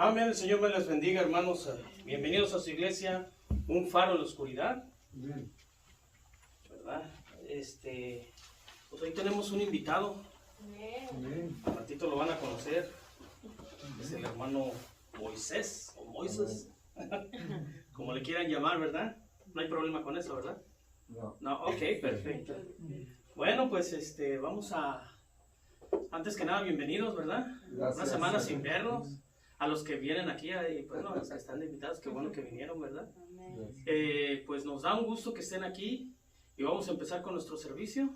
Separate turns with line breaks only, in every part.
Amén, el Señor me les bendiga, hermanos. Bienvenidos a su iglesia, un faro en la oscuridad.
Amén.
¿Verdad? Pues hoy tenemos un invitado.
Amén.
Al ratito lo van a conocer. Es el hermano Moisés, o Moisés, como le quieran llamar, ¿verdad? No hay problema con eso, ¿verdad?
No.
No, ok, perfecto. Bueno, pues vamos a, antes que nada, bienvenidos, ¿verdad?
Gracias.
Una semana sin vernos. A los que vienen aquí, bueno, están invitados, qué bueno que vinieron, ¿verdad? Pues nos da un gusto que estén aquí y vamos a empezar con nuestro servicio.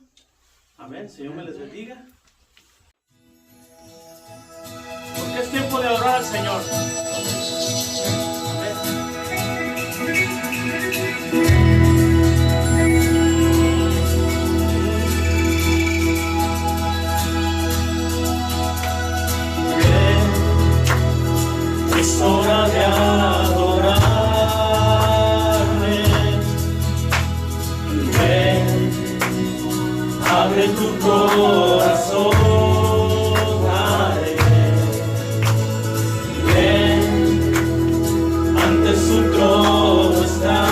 Amén, Señor me les bendiga. Porque es tiempo de adorar al Señor. Es hora de adorarle. Ven, abre tu corazón a Él. Ven, ante su trono estamos.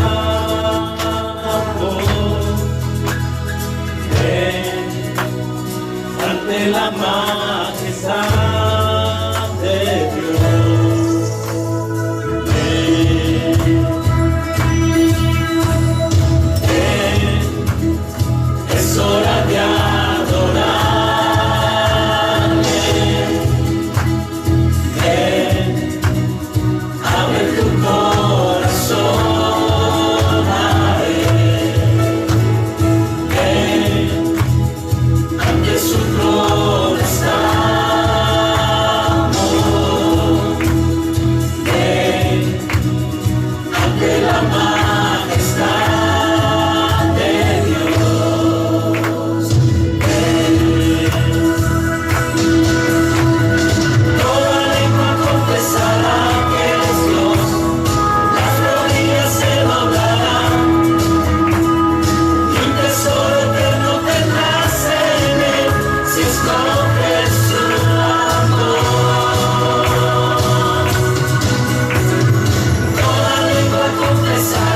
Ven, ante la majestad de Dios. Es hora de adorarle. Ven, abre tu corazón a Él. Ven, ante su trono estamos. Ven, ante la majestad de Dios. Toda lengua confesará que eres Dios, las rodillas se doblarán, y un tesoro eterno tendrás en Él, si escoges su amor. Toda lengua confesará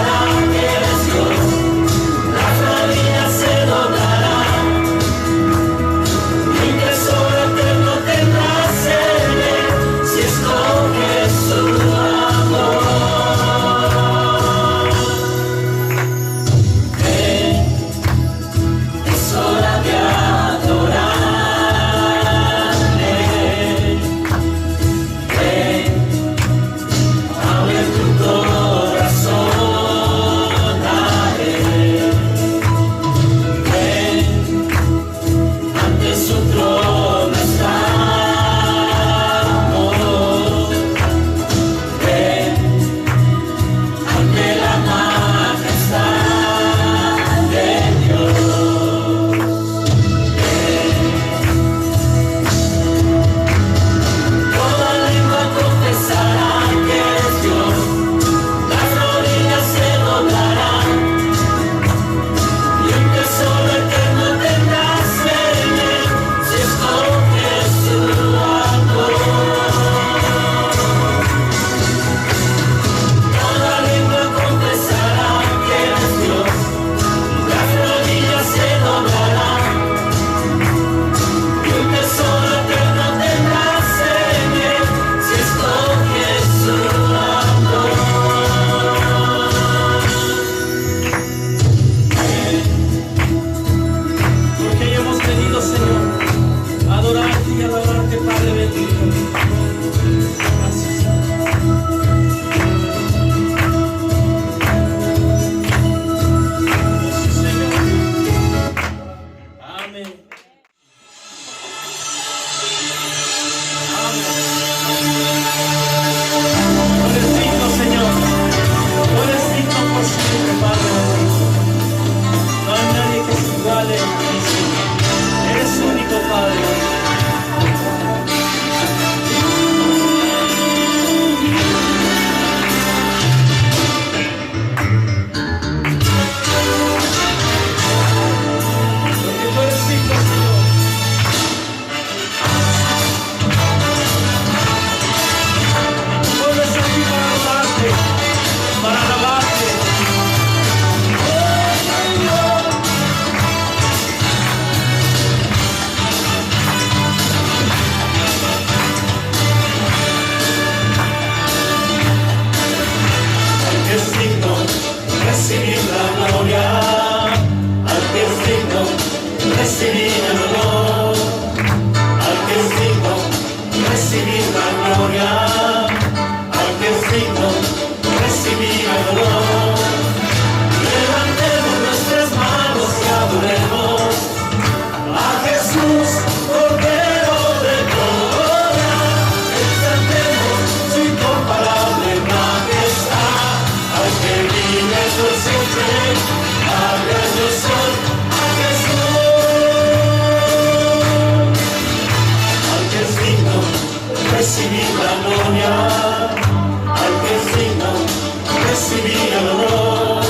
recibir el honor,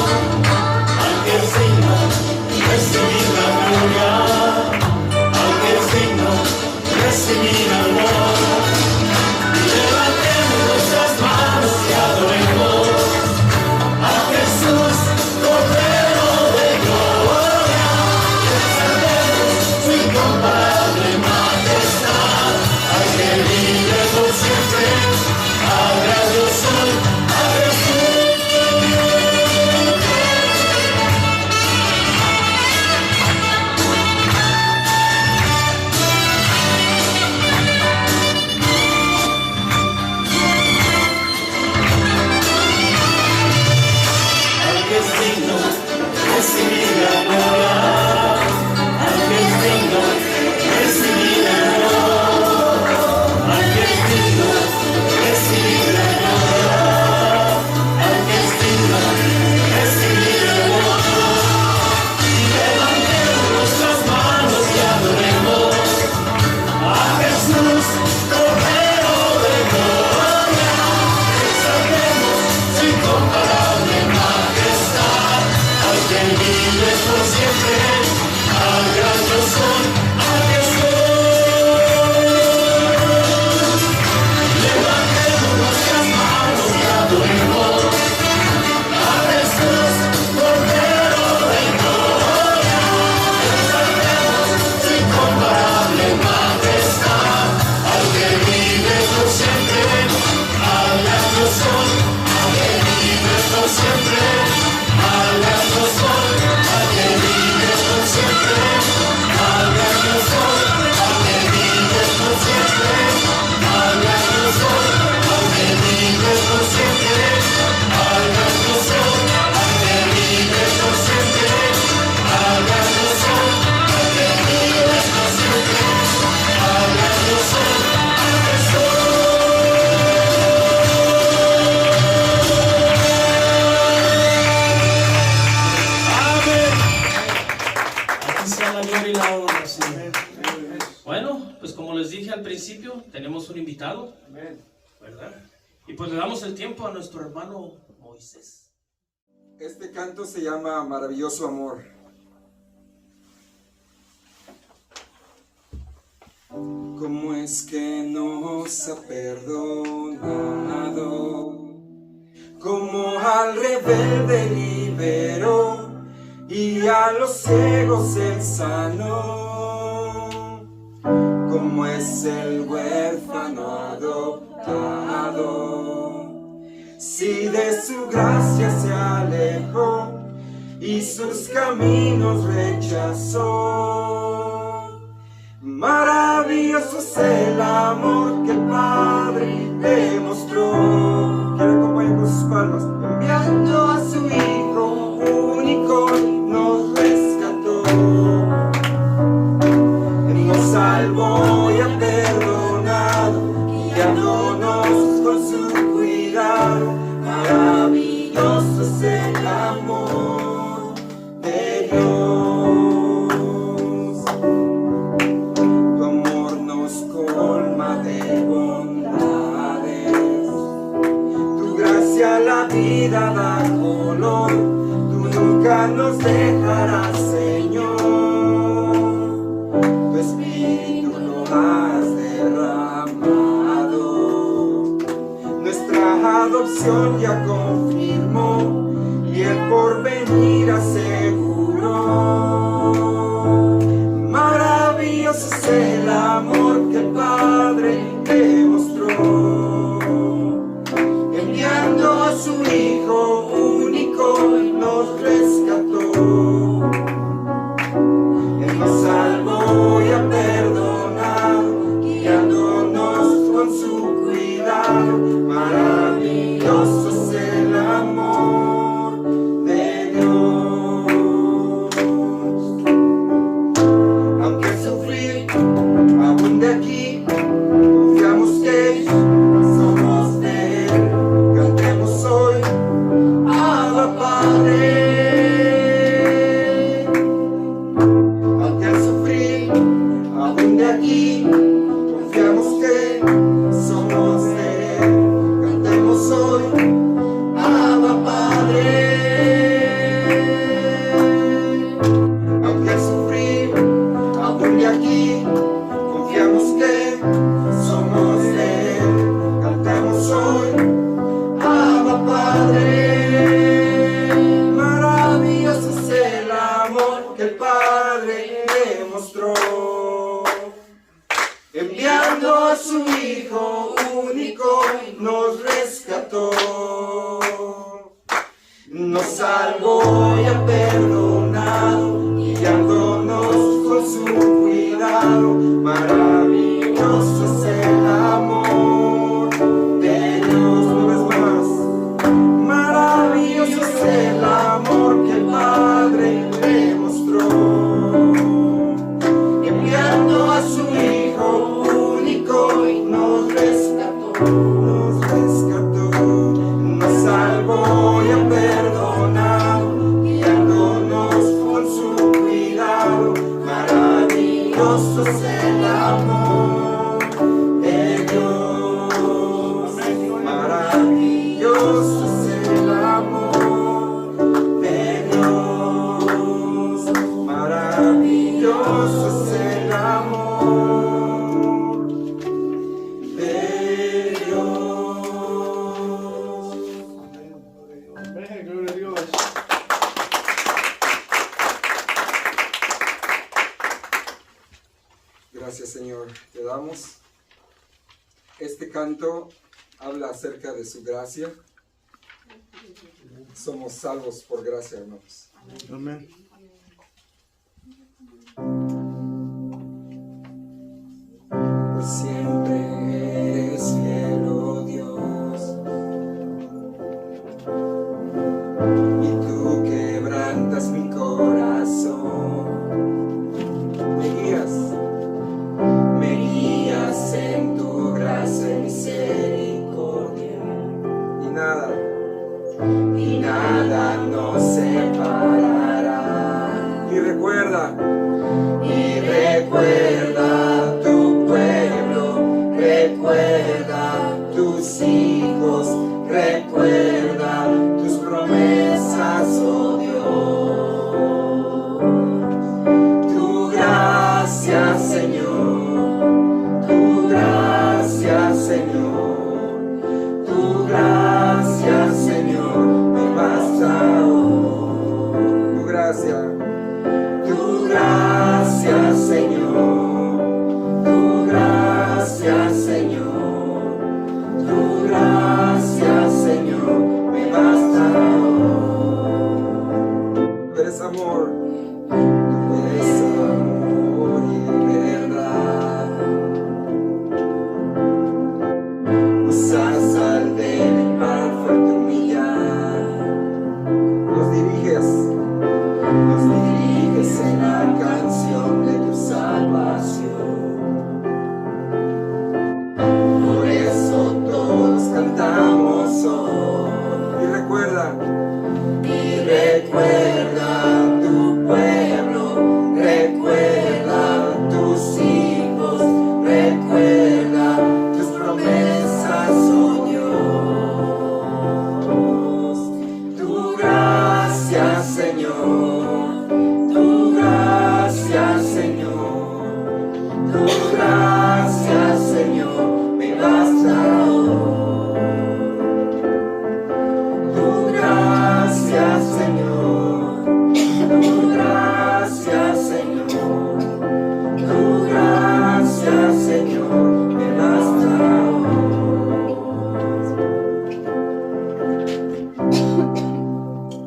al que es digno recibir la gloria, al que es digno recibir el honor. Y levantemos nuestras manos y adoremos a Jesús, Cordero de gloria, y exaltemos su incomparable majestad, al que vive por siempre, al gran yo soy, a Jesús. Al que es digno recibir la gloria, al que es digno recibir el honor, al que es digno recibir la gloria, al que es digno recibir el honor. Y levantemos nuestras manos y adoremos a Jesús, Cordero de gloria, exaltemos su incomparable majestad, al que vive por siempre, al gran yo soy, a Jesús. Levantemos nuestras manos y adoremos a Jesús, Cordero de gloria, exaltemos su incomparable majestad, al que vive por siempre, al gran yo soy, al que vive por siempre, al gran yo soy, al que vive por siempre, al gran yo soy, al que vive por siempre, al gran yo soy, al que vive por siempre, al gran yo soy, al que vive por siempre, al gran yo soy, al que vive por siempre, al gran yo soy, a Jesús. Amén. A ti sea la gloria y la honra, Señor. Bueno, pues como les dije al principio, tenemos un invitado, ¿verdad? Y pues le damos el tiempo a nuestro hermano Moisés.
Este canto se llama Maravilloso Amor. ¿Cómo es que nos ha perdonado? Como al rebelde liberó y a los ciegos él sanó. Como es el huérfano adoptado, si de su gracia se alejó y sus caminos rechazó. Maravilloso es el amor que el Padre demostró. Quiero acompañar con sus palmas. Enviando a su Hijo único nos rescató. Nos salvó y ha perdonado, guiándonos con su cuidado. Maravilloso es el amor de Dios. Tu amor nos colma de bondades, tu gracia a la vida da color, tú nunca nos dejarás, Señor. Tu espíritu lo has derramado, nuestra adopción ya confirmó y el porvenir aseguró. Maravilloso es el amor que el Padre demostró, enviando a su Hijo único nos rescató. Él nos salvó y ha perdonado, guiándonos con su cuidado. Maravilloso es el amor de Dios. Aunque sufrir abunde aquí, confiamos que somos de Él. Cantemos hoy, Abba Padre. Aunque al sufrir abunde aquí, confiamos que somos de Él. Cantemos hoy, Abba Padre. salvó y ha perdonado, guiándonos con su cuidado. Maravilloso es el amor de Dios. Una vez más, maravilloso es el amor que el Padre demostró, enviando a su Hijo único y nos rescató, nos salvó y ha perdonado, guiándonos con su cuidado. Maravilloso es el amor de Dios, maravilloso es el amor de Dios, maravilloso es el amor de Dios.
Amén, gloria a Dios.
Gracias, Señor, te damos. Este canto habla acerca de su gracia. Somos salvos por gracia, hermanos.
Amén.
Pues siempre eres fiel, oh Dios, y tú quebrantas mi corazón. Me guías en tu gracia y misericordia, y nada nos separará. Y recuerda tu pueblo, recuerda tus hijos, recuerda tus promesas, oh Dios. Tu gracia, Señor, tu gracia, Señor, tu gracia, Señor, me basta hoy. Tu gracia, Señor, tu gracia, Señor, tu gracia, Señor, me basta hoy. Tú eres amor, tú eres amor y verdad. Usas al débil para fuerte humillar. Nos diriges en la canción de tu salvación. Por eso todos cantamos hoy. Y recuerda tu pueblo, recuerda tus hijos, recuerda tus promesas, oh Dios. Tu gracia, Señor, tu gracia, Señor, tu gracia, Señor, me basta hoy. Tu gracia, Señor, tu gracia, Señor, tu gracia, Señor, me basta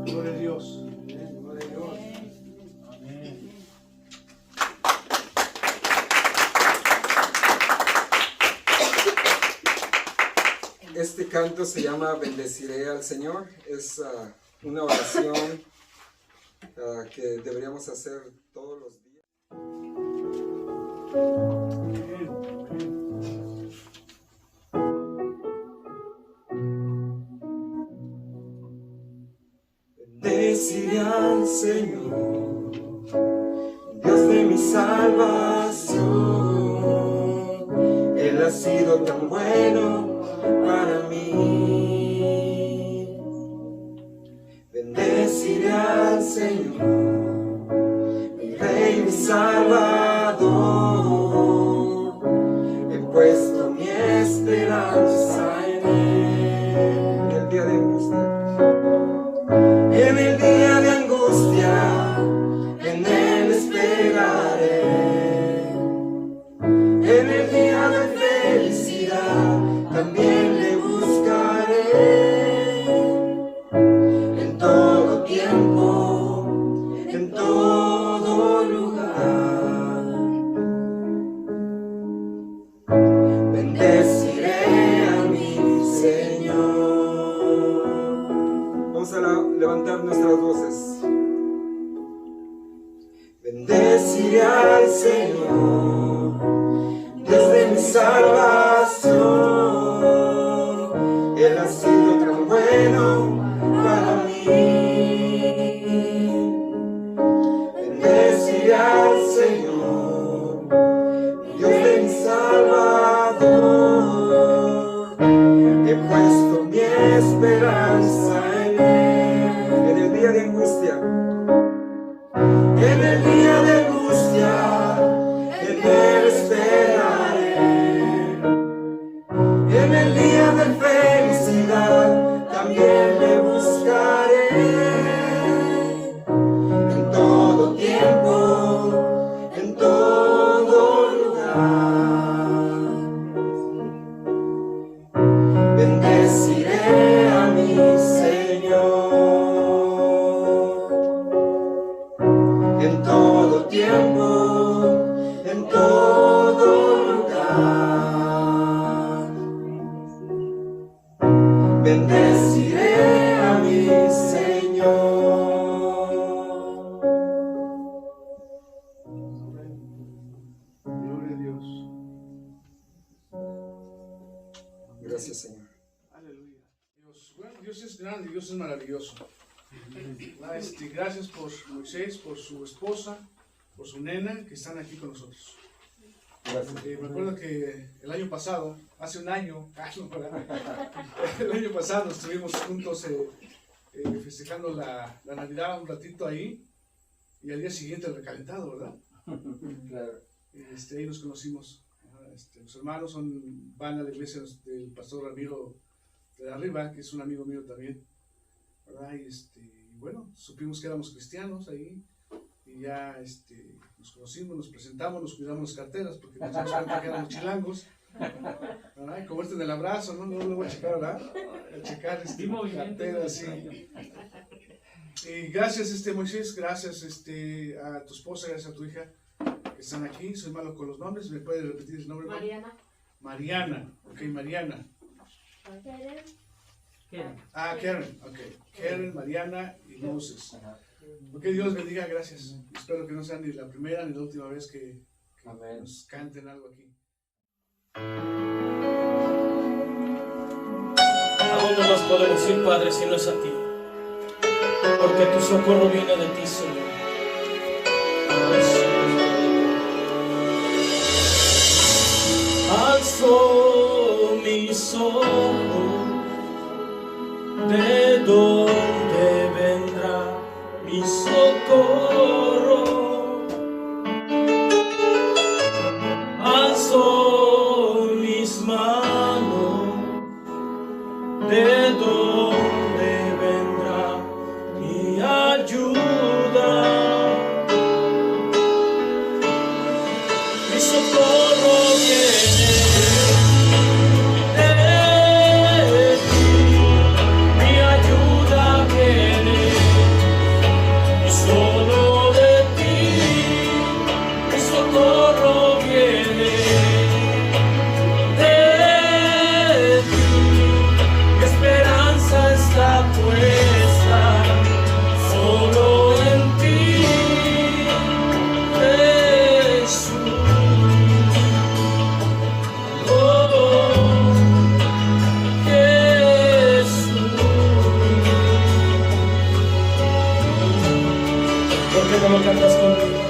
Gloria a Dios. Amén, gloria a Dios. Amén.
Este canto se llama Bendeciré al Señor. Es una oración que deberíamos hacer todos los días.
Amén,
Bendeciré al Señor, Dios de mi salvación. Él ha sido tan bueno para mí. Bendeciré al Señor, mi Rey, mi Salvador. He puesto mi esperanza en Él. En el día de angustia, en el día de angustia, en Él esperaré. En el día de felicidad, también le buscaré. En todo voces. Bendeciré al Señor, Dios de mi salvación. Él ha sido tan bueno para mí. Bendeciré al Señor, Dios de mi Salvador. He puesto mi esperanza en Él. En el día de angustia, en el día de angustia, en Él esperaré. En el día de felicidad, también le buscaré. En todo tiempo, en todo lugar. Bendeciré a mi Señor. En todo tiempo, en todo lugar. Bendeciré a mi Señor.
Gloria a Dios.
Gracias, Señor.
Aleluya. Bueno, Dios es grande, Dios es maravilloso. Gracias por Moisés, por su esposa, por su nena, que están aquí con nosotros.
Gracias.
Me acuerdo que el año pasado, hace un año, el año pasado estuvimos juntos festejando la Navidad un ratito ahí, y al día siguiente el recalentado, ¿verdad?
Claro.
Ahí nos conocimos. Los hermanos van a la iglesia del pastor Ramiro de arriba, que es un amigo mío también, ¿verdad? Y bueno, supimos que éramos cristianos ahí, y ya nos conocimos, nos presentamos, nos cuidamos las carteras, porque nos dimos cuenta que éramos chilangos, ¿verdad? Y como en el abrazo, ¿no? No lo voy a checar, ¿verdad? A checar carteras, sí. Y gracias, Moisés, gracias a tu esposa, gracias a tu hija, que están aquí. Soy malo con los nombres, ¿me puedes repetir el nombre?
Mariana.
Mariana, ok, Mariana.
Karen.
Karen, ok. Karen, Mariana y Moses. Ok, Dios bendiga, gracias. Espero que no sea ni la primera ni la última vez que nos canten algo aquí.
¿A dónde más podemos ir, Padre, si no es a ti? Porque tu socorro viene de ti, Señor. Alzo mis ojos, ¿de dónde vendrá mi socorro? Alzo mis manos, ¿de dónde vendrá mi ayuda? Mi socorro viene de ti, mi ayuda viene y solo de ti. Mi socorro viene de ti, mi esperanza está puesta solo en ti, Jesús. ¿Por qué no lo cantas conmigo?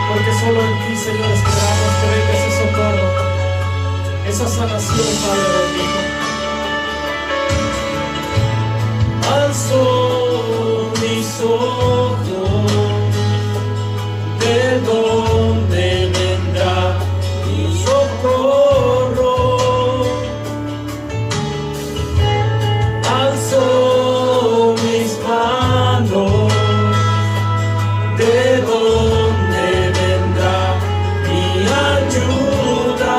Porque solo en ti, Señor, esperamos que venga ese socorro, esa sanación, Padre bendito. Alzo mis ojos, ¿de dónde vendrá mi socorro? Alzo mis manos, ¿de dónde vendrá mi ayuda?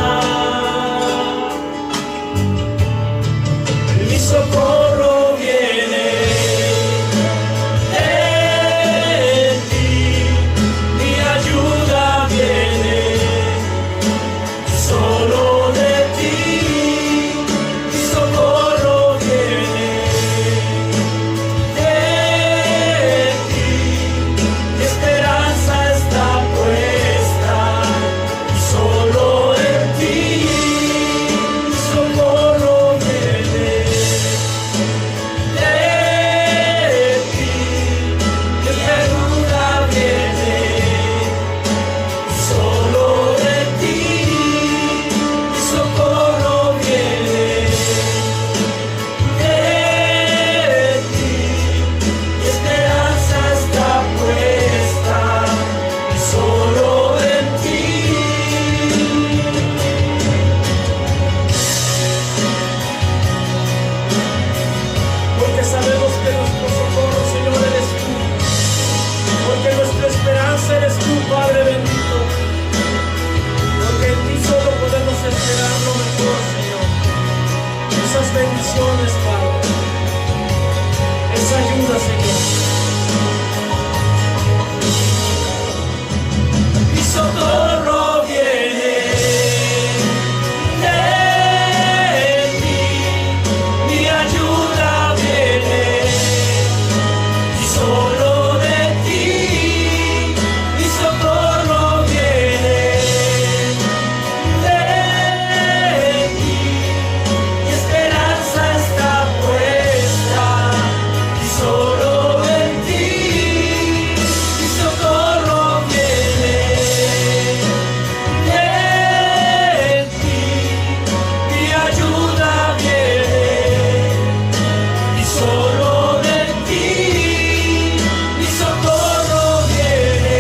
Mi socorro viene de ti, mi ayuda viene solo de ti.
esas bendiciones, Padre, esa ayuda, Señor. Mi socorro viene de ti, mi ayuda viene y solo de ti. Mi socorro viene de ti, mi esperanza está puesta y solo en ti. Mi socorro viene de ti, mi ayuda viene y solo de ti. Mi socorro viene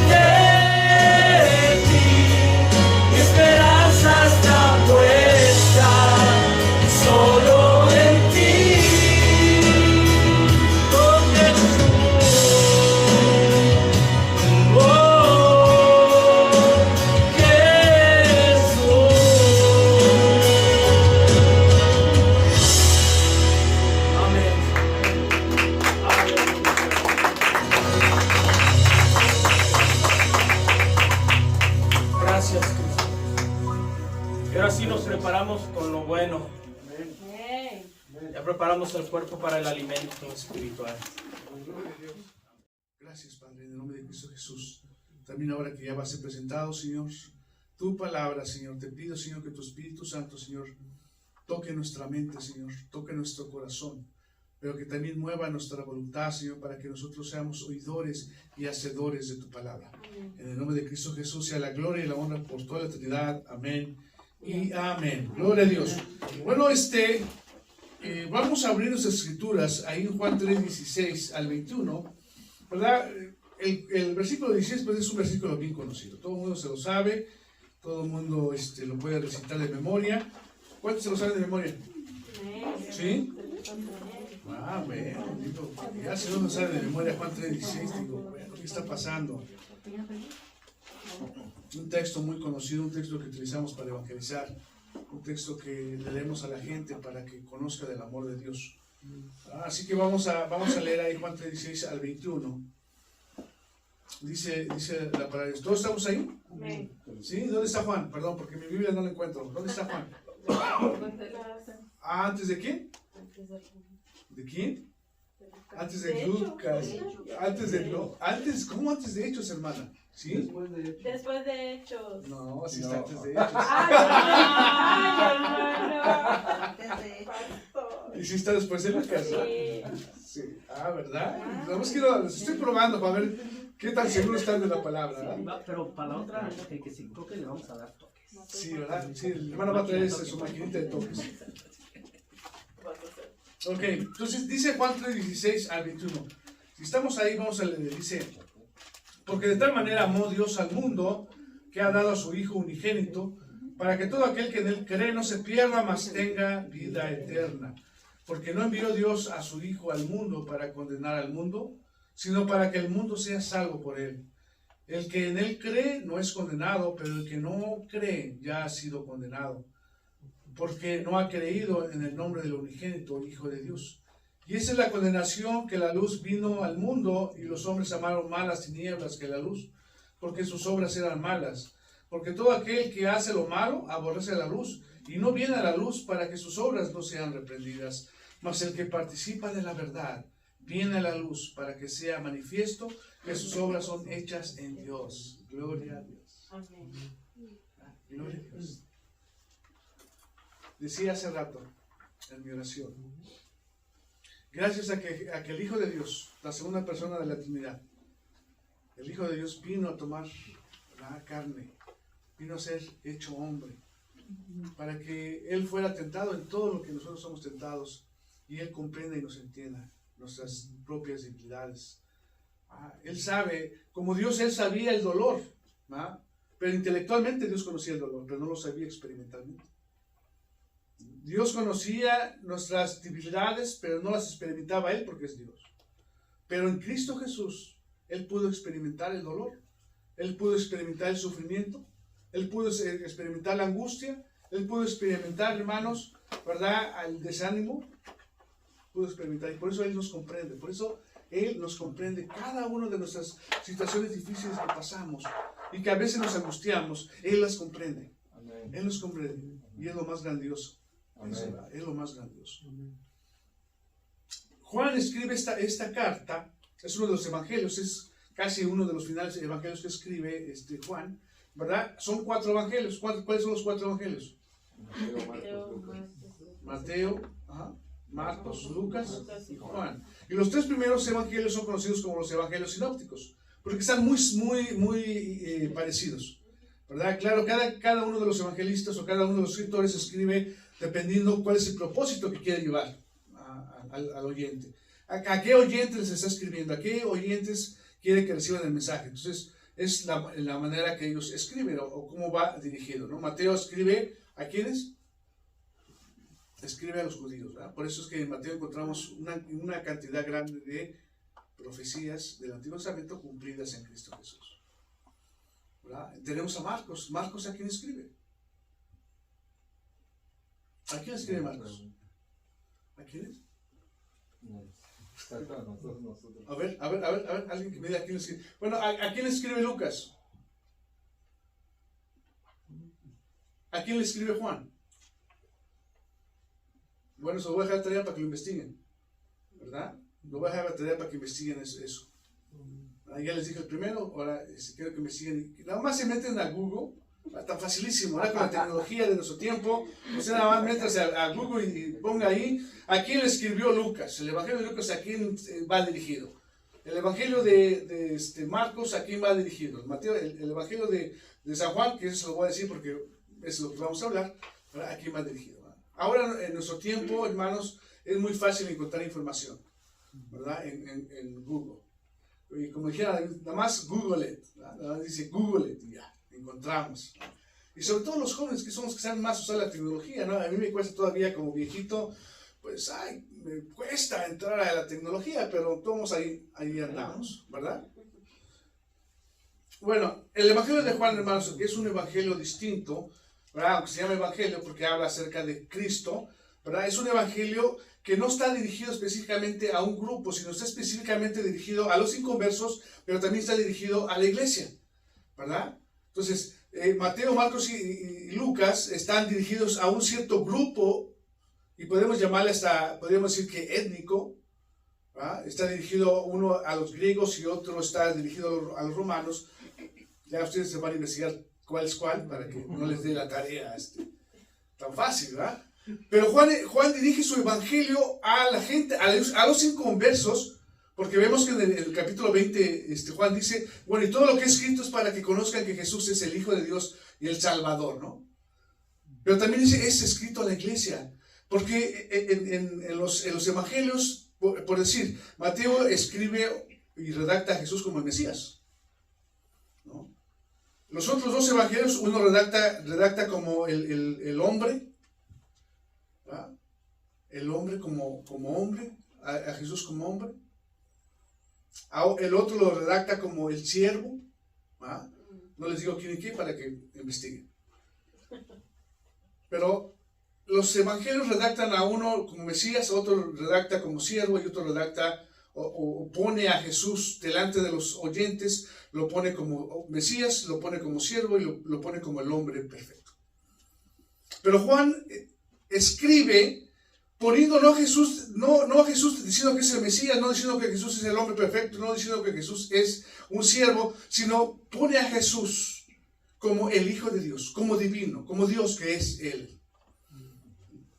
de ti, mi esperanza está puesta y solo en ti. Oh Jesús, oh Jesús. Amén. Gracias, Cristo. Y ahora sí nos preparamos con lo bueno. Ya preparamos el cuerpo para el alimento espiritual.
Gloria a Dios. Gracias, Padre, en el nombre de Cristo Jesús. También ahora que ya va a ser presentado, Señor, tu palabra, Señor, te pido, Señor, que tu Espíritu Santo, Señor, toque nuestra mente, Señor, toque nuestro corazón, pero que también mueva nuestra voluntad, Señor, para que nosotros seamos oidores y hacedores de tu palabra. En el nombre de Cristo Jesús sea la gloria y la honra por toda la eternidad. Amén y amén. Gloria a Dios. Bueno, vamos a abrir nuestras escrituras ahí en Juan 3, 16 al 21, ¿verdad? El versículo 16 pues, es un versículo bien conocido. Todo el mundo se lo sabe, todo el mundo lo puede recitar de memoria. ¿Cuántos se lo saben de memoria? ¿Sí? Ah, bueno, digo, ya si no lo sabe de memoria Juan 3, 16, digo, bueno, ¿qué está pasando? Un texto muy conocido, un texto que utilizamos para evangelizar, un texto que le leemos a la gente para que conozca del amor de Dios. Así que vamos a leer ahí Juan 3, 16 al 21. Dice la palabra de Dios. ¿Todos estamos ahí? ¿Sí? ¿Dónde está Juan? Perdón, porque en mi Biblia no lo encuentro. ¿Dónde está Juan? ¿Antes de quién? ¿De quién? Antes de Lucas. ¿Cómo antes de Hechos, hermana? ¿Sí?
Después de Hechos.
No, sí está antes de Hechos. ¿Y si está después de Lucas? Sí. ¿Verdad? Vamos los estoy probando para ver qué tan seguros están de la palabra, ¿verdad?
Pero para la otra, que sí, creo que le vamos a dar toques.
Sí, ¿verdad? Sí, el hermano va a traer su maquinita de toques. Ok, entonces dice Juan 3, 16 al 21. Si estamos ahí, vamos a leer. Dice: porque de tal manera amó Dios al mundo, que ha dado a su Hijo unigénito, para que todo aquel que en él cree no se pierda, mas tenga vida eterna. Porque no envió Dios a su Hijo al mundo para condenar al mundo, sino para que el mundo sea salvo por él. El que en él cree no es condenado, pero el que no cree ya ha sido condenado, porque no ha creído en el nombre del unigénito Hijo de Dios. Y esa es la condenación, que la luz vino al mundo, y los hombres amaron más las tinieblas que la luz, porque sus obras eran malas. Porque todo aquel que hace lo malo aborrece la luz, y no viene a la luz para que sus obras no sean reprendidas. Mas el que participa de la verdad viene a la luz, para que sea manifiesto que sus obras son hechas en Dios. Gloria a Dios. Gloria a Dios. Decía hace rato en mi oración, gracias a que el Hijo de Dios, la segunda persona de la Trinidad, el Hijo de Dios vino a tomar la carne, vino a ser hecho hombre, para que Él fuera tentado en todo lo que nosotros somos tentados, y Él comprenda y nos entienda nuestras propias debilidades. Él sabe, como Dios, Él sabía el dolor, pero intelectualmente Dios conocía el dolor, pero no lo sabía experimentalmente. Dios conocía nuestras debilidades, pero no las experimentaba Él porque es Dios. Pero en Cristo Jesús, Él pudo experimentar el dolor, Él pudo experimentar el sufrimiento, Él pudo experimentar la angustia, Él pudo experimentar, hermanos, ¿verdad? Al desánimo, pudo experimentar, y por eso Él nos comprende, por eso Él nos comprende cada una de nuestras situaciones difíciles que pasamos y que a veces nos angustiamos. Él las comprende.
Amén.
Él nos comprende. Y es lo más grandioso.
Amén.
Es lo más grandioso. Juan escribe esta carta, es uno de los evangelios, es casi uno de los finales evangelios que escribe Juan, ¿verdad? Son 4 evangelios. ¿Cuáles son los 4 evangelios? Mateo, Marcos, Lucas y Juan. Y los 3 primeros evangelios son conocidos como los evangelios sinópticos, porque están muy parecidos, ¿verdad? Claro, cada uno de los evangelistas o cada uno de los escritores escribe dependiendo cuál es el propósito que quiere llevar al oyente. ¿A qué oyentes les está escribiendo? ¿A qué oyentes quiere que reciban el mensaje? Entonces, es la manera que ellos escriben o cómo va dirigido, ¿no? Mateo escribe ¿a quiénes? Escribe a los judíos, ¿verdad? Por eso es que en Mateo encontramos una cantidad grande de profecías del Antiguo Testamento cumplidas en Cristo Jesús, ¿verdad? Tenemos a Marcos. ¿Marcos a quién escribe? ¿A quién escribe Marcos? ¿A quién es? A ver, alguien que me diga a quién escribe. Bueno, ¿a quién escribe Lucas? ¿A quién le escribe Juan? Bueno, se lo voy a dejar tarea para que lo investiguen, ¿verdad? Lo voy a dejar tarea para que investiguen eso. Ya les dije el primero, ahora quiero que investiguen. Nada más se meten a Google, tan facilísimo, ahora con la tecnología de nuestro tiempo. Usted nada más métase a Google y ponga ahí a quién le escribió Lucas. El Evangelio de Lucas, ¿a quién va dirigido? El Evangelio de Marcos, ¿a quién va dirigido? El Evangelio de San Juan, que eso se lo voy a decir porque es lo que vamos a hablar, ¿a quién va dirigido? Ahora, en nuestro tiempo, hermanos, es muy fácil encontrar información, ¿verdad? En Google. Y como dijera, nada más Google it, ¿verdad? Nada más dice Google it, y ya, encontramos. Y sobre todo los jóvenes, que son los que saben más usar la tecnología, ¿no? A mí me cuesta todavía como viejito, pues, me cuesta entrar a la tecnología, pero todos ahí andamos, ¿verdad? Bueno, el Evangelio de Juan, hermanos, es un evangelio distinto, ¿verdad? Aunque se llama evangelio porque habla acerca de Cristo, ¿verdad? Es un evangelio que no está dirigido específicamente a un grupo, sino está específicamente dirigido a los inconversos, pero también está dirigido a la iglesia, ¿verdad? Entonces, Mateo, Marcos y Lucas están dirigidos a un cierto grupo, y podemos llamarle podríamos decir que étnico, ¿verdad? Está dirigido uno a los griegos y otro está dirigido a los romanos. Ya ustedes se van a investigar cuál es cuál, para que no les dé la tarea tan fácil, ¿verdad? Pero Juan dirige su evangelio a la gente, a los inconversos, porque vemos que en el capítulo 20 Juan dice, bueno, y todo lo que es escrito es para que conozcan que Jesús es el Hijo de Dios y el Salvador, ¿no? Pero también dice, es escrito a la iglesia, porque en los evangelios, por decir, Mateo escribe y redacta a Jesús como el Mesías, ¿no? Los otros 2 evangelios, uno redacta como el hombre, ¿verdad? El hombre como hombre, a Jesús como hombre. El otro lo redacta como el siervo, ¿verdad? No les digo quién y qué para que investiguen. Pero los evangelios redactan a uno como Mesías, a otro redacta como siervo y otro redacta o pone a Jesús delante de los oyentes, lo pone como Mesías, lo pone como siervo y lo pone como el hombre perfecto. Pero Juan escribe poniendo no a Jesús diciendo que es el Mesías, no diciendo que Jesús es el hombre perfecto, no diciendo que Jesús es un siervo, sino pone a Jesús como el Hijo de Dios, como divino, como Dios que es Él.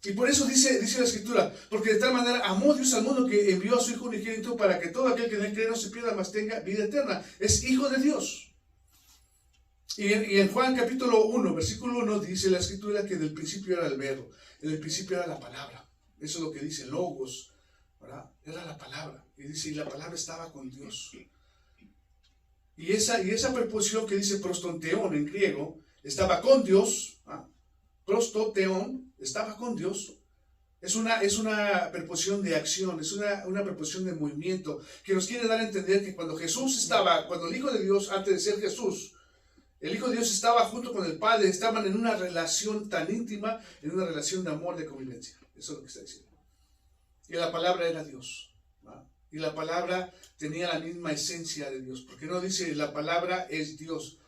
Y por eso dice la Escritura, porque de tal manera amó Dios al mundo que envió a su Hijo unigénito para que todo aquel que en él cree no se pierda, mas tenga vida eterna. Es Hijo de Dios. Y en Juan capítulo 1, versículo 1, dice la Escritura que del principio era el verbo, en el principio era la palabra. Eso es lo que dice Logos, ¿verdad? Era la palabra. Y dice, y la palabra estaba con Dios. Y esa preposición que dice prostonteón en griego, estaba con Dios, ¿ah? Prostoteón, estaba con Dios. Es una preposición de acción, es una preposición de movimiento, que nos quiere dar a entender que cuando el Hijo de Dios, antes de ser Jesús, El Hijo de Dios estaba junto con el Padre, estaban en una relación tan íntima, en una relación de amor, de convivencia. Eso es lo que está diciendo. Y la palabra era Dios, ¿no? Y la palabra tenía la misma esencia de Dios, porque no dice la palabra es Dios,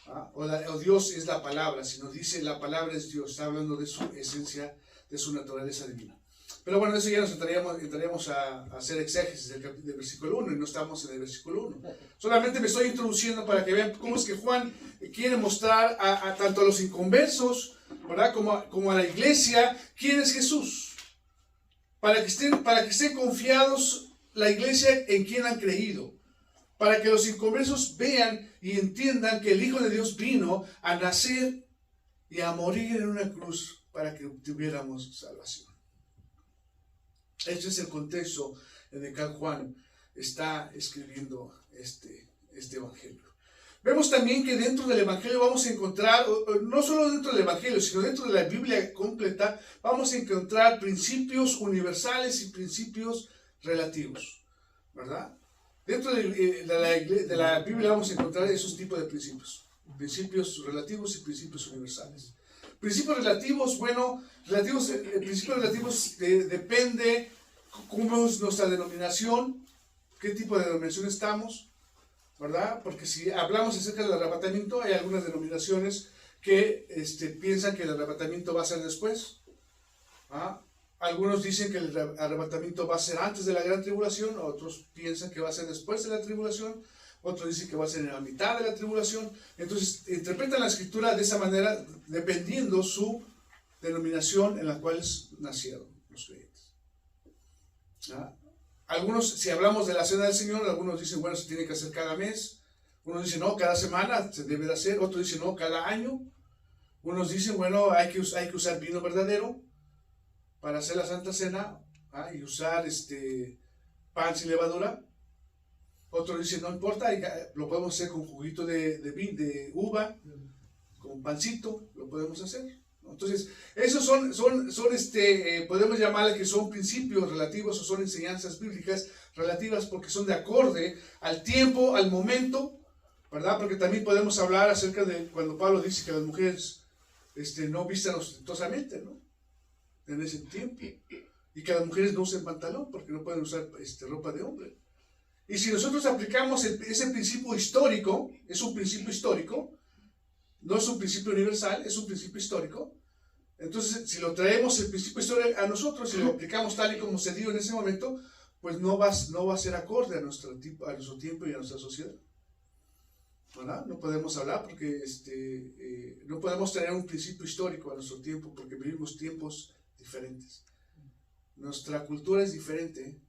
¿no? O Dios es la palabra, sino dice la palabra es Dios. Está hablando de su esencia, de su naturaleza divina. Pero bueno, eso ya nos entraríamos a hacer exégesis del versículo 1, y no estamos en el versículo 1. Solamente me estoy introduciendo para que vean cómo es que Juan quiere mostrar tanto a los inconversos, ¿verdad?, como a la iglesia, quién es Jesús. Para que estén confiados la iglesia en quien han creído. Para que los inconversos vean y entiendan que el Hijo de Dios vino a nacer y a morir en una cruz para que tuviéramos salvación. Este es el contexto en el que Juan está escribiendo este evangelio. Vemos también que dentro del evangelio vamos a encontrar, no solo dentro del evangelio, sino dentro de la Biblia completa, vamos a encontrar principios universales y principios relativos, ¿verdad? Dentro de la Biblia vamos a encontrar esos tipos de principios relativos y principios universales. Principios relativos, principios relativos depende cómo es nuestra denominación, qué tipo de denominación estamos, ¿verdad? Porque si hablamos acerca del arrebatamiento, hay algunas denominaciones que piensan que el arrebatamiento va a ser después. ¿Ah? Algunos dicen que el arrebatamiento va a ser antes de la gran tribulación, otros piensan que va a ser después de la tribulación, otros dicen que va a ser en la mitad de la tribulación. Entonces interpretan la escritura de esa manera, dependiendo su denominación en la cual nacieron los creyentes. ¿Ah? Algunos, si hablamos de la cena del Señor, algunos dicen, bueno, se tiene que hacer cada mes. Unos dicen, no, cada semana se debe de hacer. Otros dicen, no, cada año. Unos dicen, bueno, hay que usar vino verdadero para hacer la Santa Cena, ¿ah? Y usar pan sin levadura. Otros dicen, no importa, lo podemos hacer con juguito de uva, con pancito, lo podemos hacer. Entonces, esos son podemos llamarle que son principios relativos o son enseñanzas bíblicas relativas porque son de acorde al tiempo, al momento, ¿verdad? Porque también podemos hablar acerca de cuando Pablo dice que las mujeres no vistan ostentosamente, ¿no? En ese tiempo. Y que las mujeres no usen pantalón porque no pueden usar ropa de hombre. Y si nosotros aplicamos ese principio histórico, es un principio histórico, no es un principio universal, es un principio histórico. Entonces, si lo traemos el principio histórico a nosotros y lo aplicamos tal y como se dio en ese momento, pues no va a ser acorde a nuestro tiempo y a nuestra sociedad. ¿Verdad? No podemos hablar porque no podemos traer un principio histórico a nuestro tiempo porque vivimos tiempos diferentes. Nuestra cultura es diferente,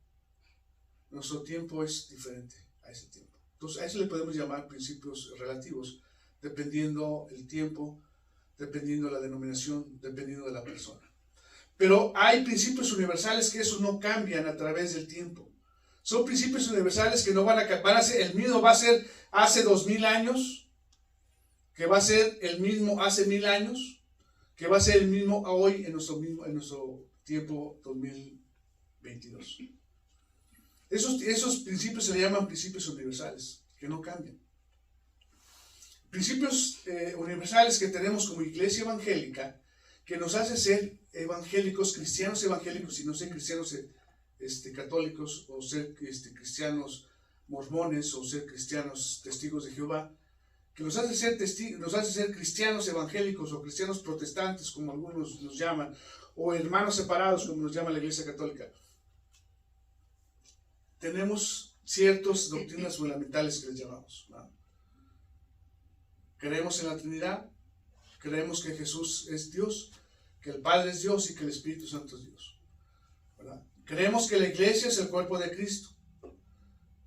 nuestro tiempo es diferente a ese tiempo. Entonces, a eso le podemos llamar principios relativos, dependiendo el tiempo, dependiendo la denominación, dependiendo de la persona. Pero hay principios universales que esos no cambian a través del tiempo. Son principios universales que no van a ser, el mismo va a ser hace 2000 años, que va a ser el mismo hace 1000 años, que va a ser el mismo hoy en nuestro tiempo 2022. Esos principios se le llaman principios universales, que no cambian. Principios universales que tenemos como iglesia evangélica, que nos hace ser evangélicos, cristianos evangélicos, y no ser cristianos católicos, o ser cristianos mormones, o ser cristianos testigos de Jehová, que nos hace ser cristianos evangélicos, o cristianos protestantes, como algunos nos llaman, o hermanos separados, como nos llama la iglesia católica. Tenemos ciertas doctrinas fundamentales que les llamamos, ¿no? Creemos en la Trinidad, creemos que Jesús es Dios, que el Padre es Dios y que el Espíritu Santo es Dios, ¿verdad? Creemos que la iglesia es el cuerpo de Cristo.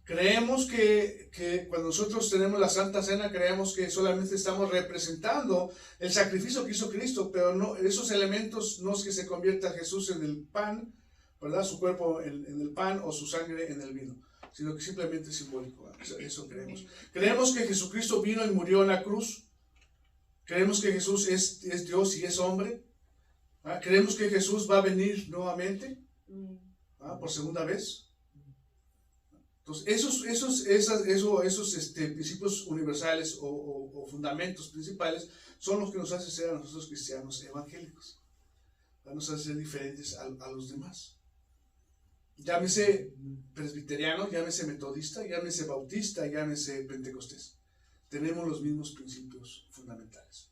Creemos que cuando nosotros tenemos la Santa Cena, creemos que solamente estamos representando el sacrificio que hizo Cristo, pero no, esos elementos no es que se convierta Jesús en el pan, ¿verdad? Su cuerpo en el pan o su sangre en el vino, sino que simplemente es simbólico. Eso creemos. Creemos que Jesucristo vino y murió en la cruz. Creemos que Jesús es Dios y es hombre. Creemos que Jesús va a venir nuevamente por segunda vez. Entonces, esos principios universales o fundamentos principales son los que nos hacen ser a nosotros cristianos evangélicos. Nos hacen ser diferentes a los demás. Llámese presbiteriano, llámese metodista, llámese bautista, llámese pentecostés. Tenemos los mismos principios fundamentales.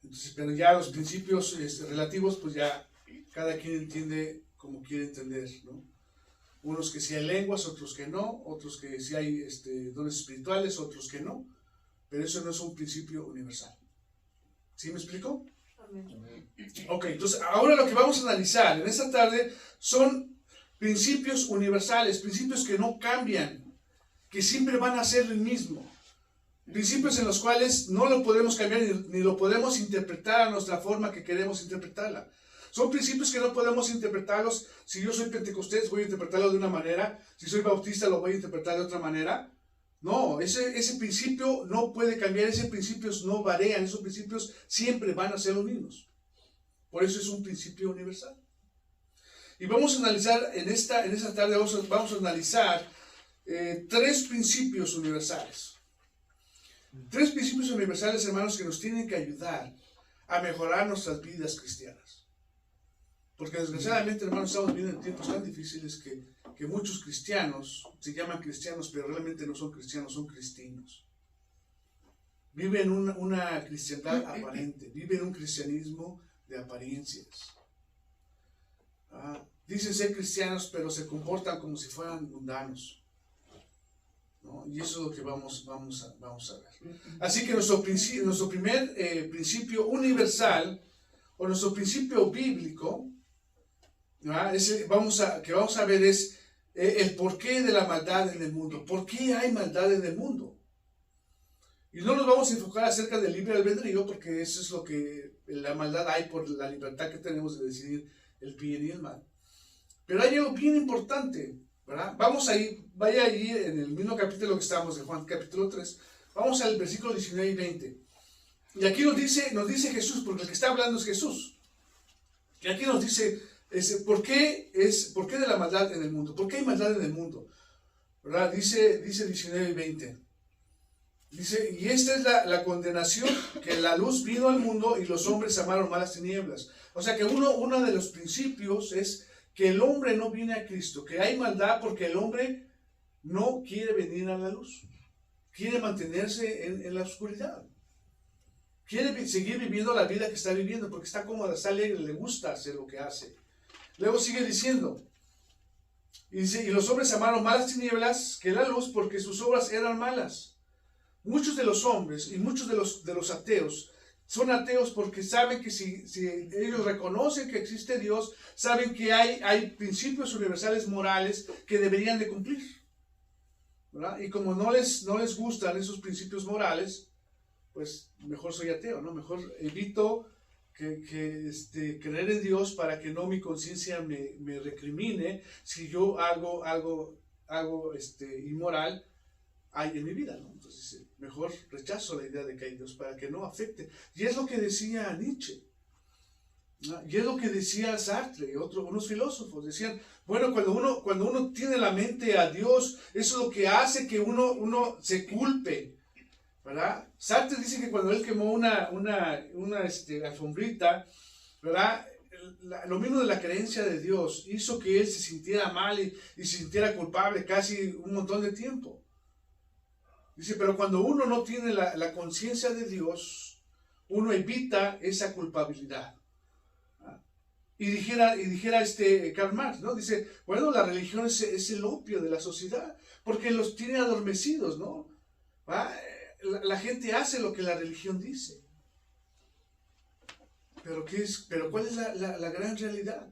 Entonces, pero ya los principios relativos, pues ya cada quien entiende como quiere entender, ¿no? Unos que sí hay lenguas, otros que no, otros que sí hay dones espirituales, otros que no, pero eso no es un principio universal. ¿Sí me explico?
Amén.
Ok, entonces ahora lo que vamos a analizar en esta tarde son principios universales, principios que no cambian, que siempre van a ser el mismo. Principios en los cuales no lo podemos cambiar ni lo podemos interpretar a nuestra forma que queremos interpretarla. Son principios que no podemos interpretarlos. Si yo soy pentecostés, voy a interpretarlo de una manera. Si soy bautista, lo voy a interpretar de otra manera. No, ese principio no puede cambiar. Esos principios no varían. Esos principios siempre van a ser los mismos. Por eso es un principio universal. Y vamos a analizar en esta tarde, vamos a analizar 3 principios universales. 3 principios universales, hermanos, que nos tienen que ayudar a mejorar nuestras vidas cristianas. Porque desgraciadamente, hermanos, estamos viviendo en tiempos tan difíciles que muchos cristianos se llaman cristianos, pero realmente no son cristianos, son cristinos. Viven una cristiandad aparente, viven un cristianismo de apariencias. Dicen ser cristianos, pero se comportan como si fueran mundanos. ¿No? Y eso es lo que vamos a ver. Así que nuestro primer principio universal, o nuestro principio bíblico, que vamos a ver es el porqué de la maldad en el mundo. ¿Por qué hay maldad en el mundo? Y no nos vamos a enfocar acerca del libre albedrío, porque eso es lo que la maldad hay por la libertad que tenemos de decidir el bien y el mal. Pero hay algo bien importante, ¿verdad? Vaya ahí en el mismo capítulo que estamos, de Juan capítulo 3, vamos al versículo 19 y 20. Y aquí nos dice Jesús, porque el que está hablando es Jesús. Y aquí nos dice, ¿por qué de la maldad en el mundo? ¿Por qué hay maldad en el mundo? ¿Verdad? Dice 19 y 20. Dice, y esta es la condenación, que la luz vino al mundo y los hombres amaron más las tinieblas. O sea que uno de los principios es que el hombre no viene a Cristo, que hay maldad porque el hombre no quiere venir a la luz, quiere mantenerse en la oscuridad, quiere seguir viviendo la vida que está viviendo porque está cómoda, está alegre, le gusta hacer lo que hace. Luego sigue diciendo, y dice, y los hombres amaron más las tinieblas que la luz porque sus obras eran malas. Muchos de los hombres y muchos de los ateos son ateos porque saben que si ellos reconocen que existe Dios, saben que hay principios universales morales que deberían de cumplir, ¿verdad? Y como no les gustan esos principios morales, pues mejor soy ateo, ¿no? Mejor evito creer en Dios para que no mi conciencia me recrimine si yo hago algo inmoral hay en mi vida, ¿no? Entonces mejor rechazo la idea de que hay Dios para que no afecte. Y es lo que decía Nietzsche, ¿no? Y es lo que decía Sartre y unos filósofos. Decían, bueno, cuando uno tiene la mente a Dios, eso es lo que hace que uno se culpe, ¿verdad? Sartre dice que cuando él quemó una alfombrita, ¿verdad? Lo mismo de la creencia de Dios hizo que él se sintiera mal y se sintiera culpable casi un montón de tiempo. Dice, pero cuando uno no tiene la conciencia de Dios, uno evita esa culpabilidad. Y dijera Karl Marx, ¿no? Dice, bueno, la religión es el opio de la sociedad, porque los tiene adormecidos, ¿no? La gente hace lo que la religión dice. Pero ¿cuál es la gran realidad?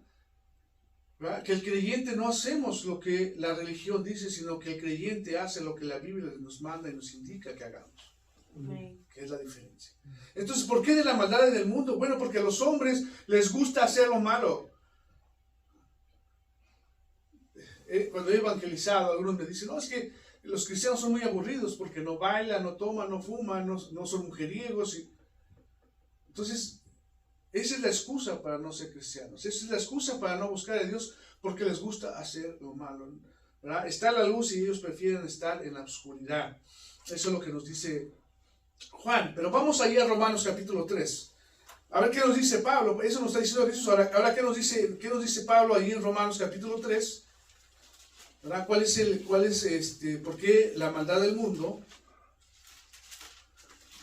¿Verdad? Que el creyente no hacemos lo que la religión dice, sino que el creyente hace lo que la Biblia nos manda y nos indica que hagamos. Que es la diferencia. Entonces, ¿por qué de la maldad en el mundo? Bueno, porque a los hombres les gusta hacer lo malo. Cuando he evangelizado, algunos me dicen, no, es que los cristianos son muy aburridos porque no bailan, no toman, no fuman, no son mujeriegos. Entonces, esa es la excusa para no ser cristianos. Esa es la excusa para no buscar a Dios, porque les gusta hacer lo malo. ¿verdad? Está la luz y ellos prefieren estar en la oscuridad. Eso es lo que nos dice Juan. Pero vamos ahí a Romanos capítulo 3. A ver qué nos dice Pablo. Eso nos está diciendo Jesús. Ahora ¿qué nos dice Pablo ahí en Romanos capítulo 3? ¿Verdad? ¿Por qué la maldad del mundo?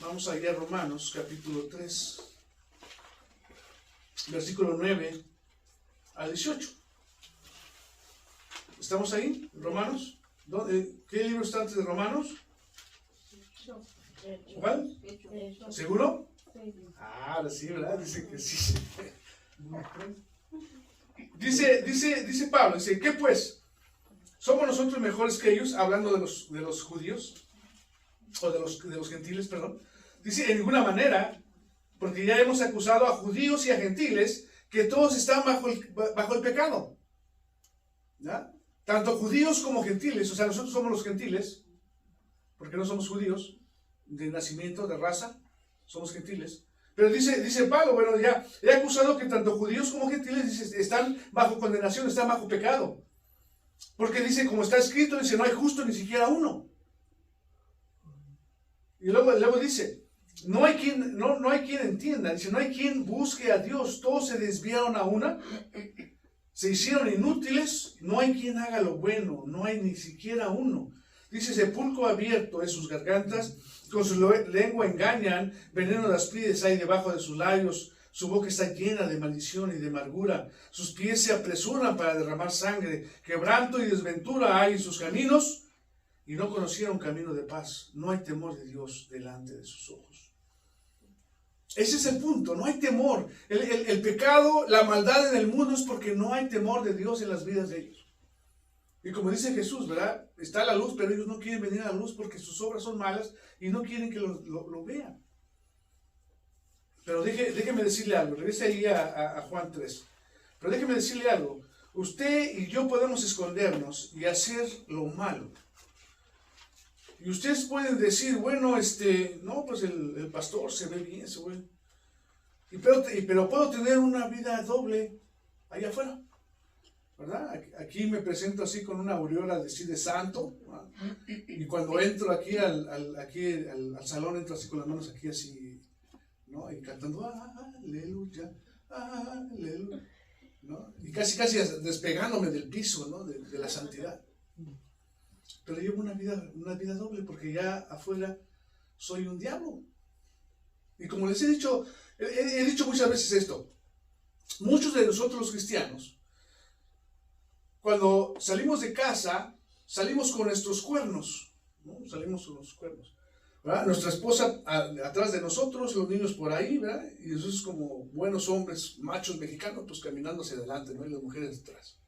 Vamos allá a Romanos capítulo 3, versículo 9 al 18. ¿Estamos ahí? ¿Romanos? ¿Qué libro está antes de Romanos? ¿Cuál? ¿Seguro? Ahora sí, ¿verdad? Dice que sí. Dice Pablo, dice, ¿qué pues? ¿Somos nosotros mejores que ellos? Hablando de los judíos, o de los gentiles, perdón. Dice, en ninguna manera, porque ya hemos acusado a judíos y a gentiles que todos están bajo el pecado. ¿Ya? Tanto judíos como gentiles, o sea, nosotros somos los gentiles, porque no somos judíos, de nacimiento, de raza, somos gentiles. Pero dice Pablo, bueno, ya he acusado que tanto judíos como gentiles dice, están bajo condenación, están bajo pecado. Porque dice, como está escrito, dice, no hay justo ni siquiera uno. Y luego dice, no hay quien entienda, dice, no hay quien busque a Dios, todos se desviaron a una, se hicieron inútiles, no hay quien haga lo bueno, no hay ni siquiera uno. Dice, sepulcro abierto es sus gargantas, con su lengua engañan, veneno de aspides hay debajo de sus labios, su boca está llena de maldición y de amargura, sus pies se apresuran para derramar sangre, quebranto y desventura hay en sus caminos, y no conocieron camino de paz. No hay temor de Dios delante de sus ojos. Ese es el punto, no hay temor. El pecado, la maldad en el mundo es porque no hay temor de Dios en las vidas de ellos. Y como dice Jesús, ¿verdad? Está la luz, pero ellos no quieren venir a la luz porque sus obras son malas y no quieren que lo vean. Pero déjeme decirle algo, regrese ahí a Juan 3. Pero déjeme decirle algo, usted y yo podemos escondernos y hacer lo malo. Y ustedes pueden decir, bueno, no, pues el pastor se ve bien, se ve. Pero puedo tener una vida doble allá afuera, ¿verdad? Aquí me presento así con una aureola de santo, ¿verdad? Y cuando entro aquí al salón, entro así con las manos aquí así, ¿no? Y cantando, aleluya, aleluya, ¿no? Y casi despegándome del piso, ¿no? De la santidad. Pero llevo una vida doble porque ya afuera soy un diablo. Y como les he dicho muchas veces esto, muchos de nosotros los cristianos, cuando salimos de casa, salimos con nuestros cuernos, ¿no? Salimos con los cuernos, ¿verdad? Nuestra esposa atrás de nosotros, los niños por ahí, ¿verdad? Y nosotros como buenos hombres, machos mexicanos, pues caminando hacia adelante, ¿no? Y las mujeres detrás.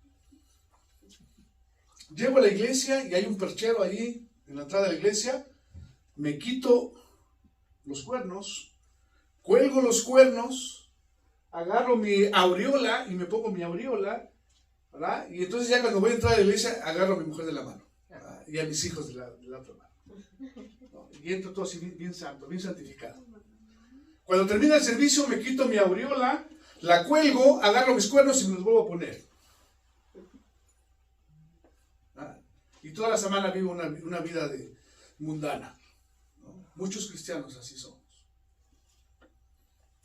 Llego a la iglesia y hay un perchero ahí en la entrada de la iglesia, me quito los cuernos, cuelgo los cuernos, agarro mi aureola y me pongo mi aureola, ¿verdad? Y entonces ya cuando voy a entrar a la iglesia agarro a mi mujer de la mano, ¿verdad? Y a mis hijos de la otra mano, ¿no? Y entro todo así bien santo, bien santificado. Cuando termina el servicio me quito mi aureola, la cuelgo, agarro mis cuernos y me los vuelvo a poner. Y toda la semana vivo una vida mundana, ¿no? Muchos cristianos así somos.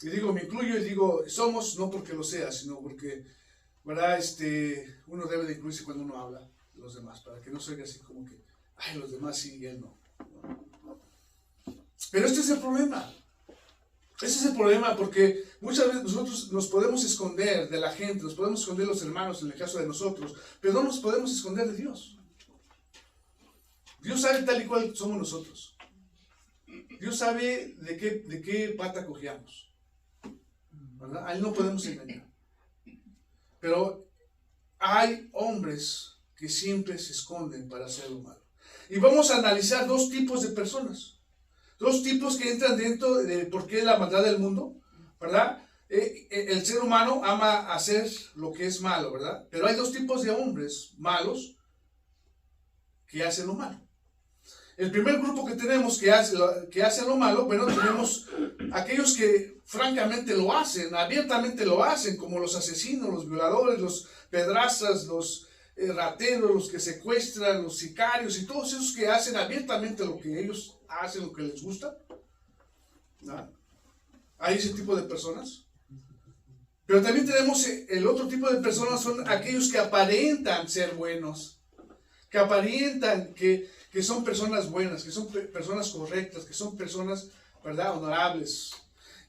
Y digo, me incluyo y digo, somos no porque lo sea, sino porque, ¿verdad? Uno debe de incluirse cuando uno habla de los demás, para que no se oiga así como que, ay, los demás sí y él no. Pero este es el problema. Ese es el problema, porque muchas veces nosotros nos podemos esconder de la gente, nos podemos esconder de los hermanos en el caso de nosotros, pero no nos podemos esconder de Dios. Dios sabe tal y cual somos nosotros. Dios sabe de qué pata cojeamos, ¿verdad? A Él no podemos engañar. Pero hay hombres que siempre se esconden para hacer lo malo. Y vamos a analizar dos tipos de personas. Dos tipos que entran dentro de por qué la maldad del mundo, ¿verdad? El ser humano ama hacer lo que es malo, ¿verdad? Pero hay dos tipos de hombres malos que hacen lo malo. El primer grupo que tenemos que hace lo malo, bueno, tenemos aquellos que francamente lo hacen, abiertamente lo hacen, como los asesinos, los violadores, los pedrazas, los rateros, los que secuestran, los sicarios y todos esos que hacen abiertamente lo que ellos hacen, lo que les gusta. ¿No? Hay ese tipo de personas. Pero también tenemos el otro tipo de personas, son aquellos que aparentan ser buenos, que aparentan que son personas buenas, que son personas correctas, que son personas, ¿verdad?, honorables.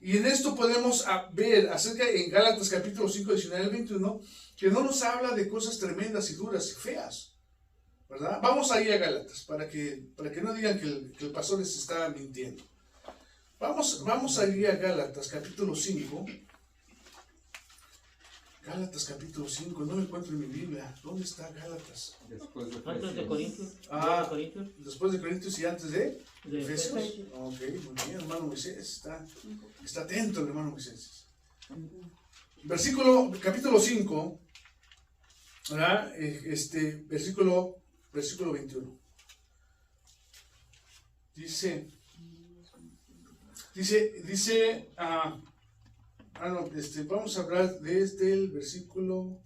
Y en esto podemos ver acerca en Gálatas capítulo 5, 19 al 21, que no nos habla de cosas tremendas y duras y feas, ¿verdad? Vamos ahí a Gálatas, para que no digan que el pastor les está mintiendo. Vamos ahí a Gálatas capítulo 5. Gálatas capítulo 5, no lo encuentro en mi Biblia. ¿Dónde está Gálatas?
Después de
Antes de Corintios.
Después de Corintios y antes de Efesios.
Efesios.
Ok, muy bien, hermano Moisés. Está atento el hermano Moisés. Capítulo 5, ¿verdad? Versículo 21. Vamos a hablar desde el versículo.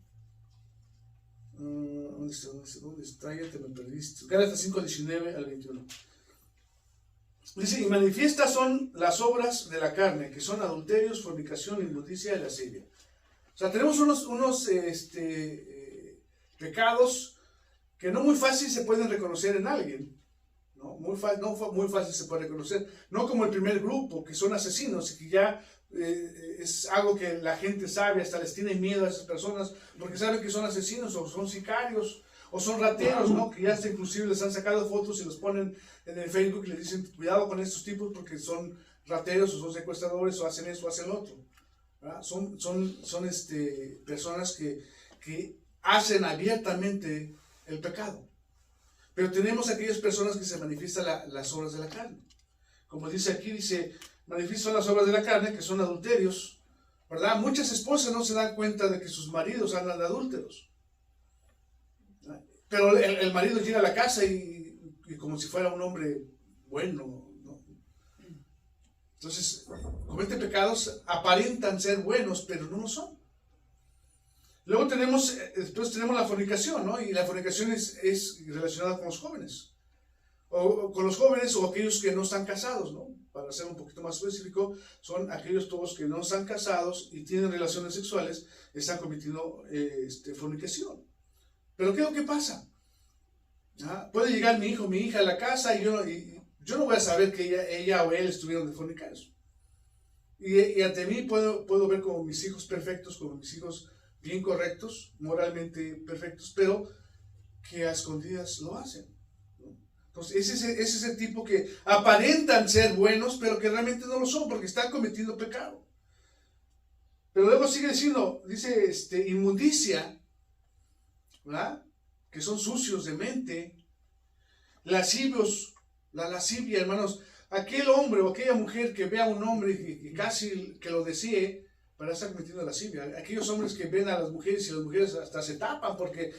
¿Dónde está? Ya te me perdiste. Gálatas 5, 19 al 21. Dice: y manifiestas son las obras de la carne, que son adulterios, fornicación, injusticia y lascivia. O sea, tenemos unos pecados que no muy fácil se pueden reconocer en alguien. No muy fácil se puede reconocer. No como el primer grupo, que son asesinos, y que ya es algo que la gente sabe, hasta les tiene miedo a esas personas, porque saben que son asesinos, o son sicarios, o son rateros, ¿no? Que ya hasta inclusive les han sacado fotos y los ponen en el Facebook y les dicen: cuidado con estos tipos porque son rateros, o son secuestradores, o hacen eso, o hacen lo otro. ¿Verdad? Son personas que hacen abiertamente el pecado. Pero tenemos aquellas personas que se manifiestan las obras de la carne. Como dice aquí, manifiestan las obras de la carne, que son adulterios, ¿verdad? Muchas esposas no se dan cuenta de que sus maridos andan de adúlteros. Pero el marido llega a la casa y como si fuera un hombre bueno, ¿no? Entonces, cometen pecados, aparentan ser buenos, pero no lo son. Luego después tenemos la fornicación, ¿no? Y la fornicación es relacionada con los jóvenes. O con los jóvenes o aquellos que no están casados, ¿no? Para ser un poquito más específico, son aquellos todos que no están casados y tienen relaciones sexuales, están cometiendo fornicación. Pero ¿qué es lo que pasa? Puede llegar mi hijo, mi hija a la casa y yo no voy a saber que ella o él estuvieron de fornicar. Y ante mí puedo ver como mis hijos perfectos, como mis hijos bien correctos, moralmente perfectos, pero que a escondidas lo hacen, ¿no? Entonces ese es el tipo que aparentan ser buenos, pero que realmente no lo son, porque están cometiendo pecado. Pero luego sigue diciendo, dice inmundicia, ¿verdad? Que son sucios de mente, lascivios, la lascivia, hermanos, aquel hombre o aquella mujer que vea a un hombre y casi que lo desee, para estar cometiendo lascivia. Aquellos hombres que ven a las mujeres y las mujeres hasta se tapan porque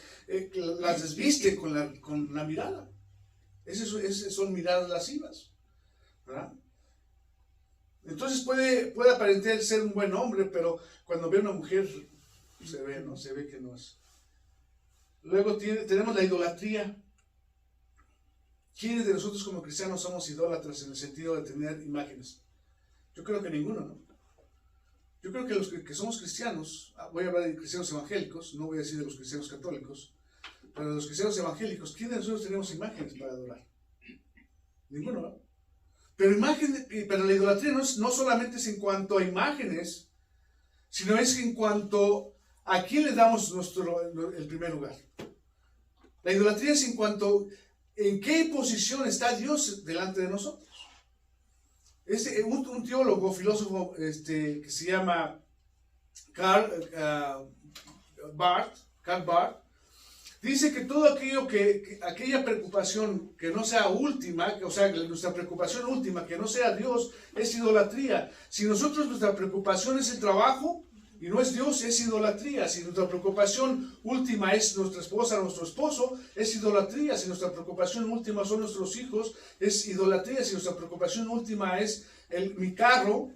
las desvisten con la mirada. Esas son miradas lascivas, ¿verdad? Entonces puede aparentar ser un buen hombre, pero cuando ve a una mujer se ve, ¿no? Se ve que no es. Luego tenemos la idolatría. ¿Quiénes de nosotros como cristianos somos idólatras en el sentido de tener imágenes? Yo creo que ninguno, ¿no? Yo creo que los que somos cristianos, voy a hablar de cristianos evangélicos, no voy a decir de los cristianos católicos, pero de los cristianos evangélicos, ¿quiénes de nosotros tenemos imágenes para adorar? Ninguno, ¿no? Pero la idolatría no solamente es en cuanto a imágenes, sino es en cuanto a quién le damos el primer lugar. La idolatría es en cuanto en qué posición está Dios delante de nosotros. Un teólogo, filósofo que se llama Karl Barth, dice que todo aquella preocupación que no sea última, o sea, nuestra preocupación última, que no sea Dios, es idolatría. Si nuestra preocupación es el trabajo y no es Dios, es idolatría. Si nuestra preocupación última es nuestra esposa, nuestro esposo, es idolatría. Si nuestra preocupación última son nuestros hijos, es idolatría. Si nuestra preocupación última es mi carro,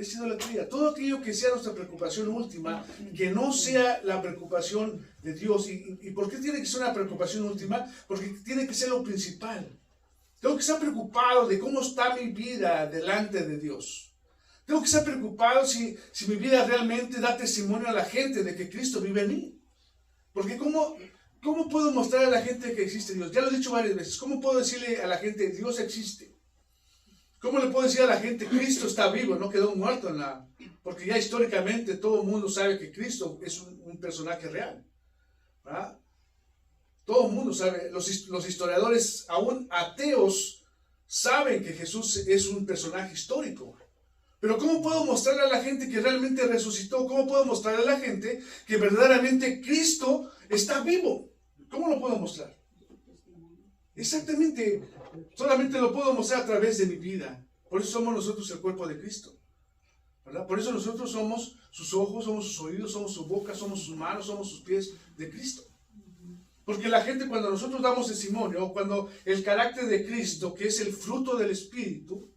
Es idolatría. Todo aquello que sea nuestra preocupación última, que no sea la preocupación de Dios. ¿Y por qué tiene que ser una preocupación última? Porque tiene que ser lo principal. Tengo que estar preocupado de cómo está mi vida delante de Dios. Tengo que estar preocupado si mi vida realmente da testimonio a la gente de que Cristo vive en mí. Porque ¿cómo puedo mostrar a la gente que existe Dios? Ya lo he dicho varias veces. ¿Cómo puedo decirle a la gente Dios existe? ¿Cómo le puedo decir a la gente Cristo está vivo, no quedó muerto porque ya históricamente todo el mundo sabe que Cristo es un personaje real, ¿verdad? Todo el mundo sabe, los historiadores aún ateos saben que Jesús es un personaje histórico. Pero ¿cómo puedo mostrarle a la gente que realmente resucitó? ¿Cómo puedo mostrarle a la gente que verdaderamente Cristo está vivo? ¿Cómo lo puedo mostrar? Exactamente, solamente lo puedo mostrar a través de mi vida. Por eso somos nosotros el cuerpo de Cristo, ¿verdad? Por eso nosotros somos sus ojos, somos sus oídos, somos su boca, somos sus manos, somos sus pies de Cristo. Porque la gente, cuando nosotros damos testimonio, o cuando el carácter de Cristo, que es el fruto del Espíritu,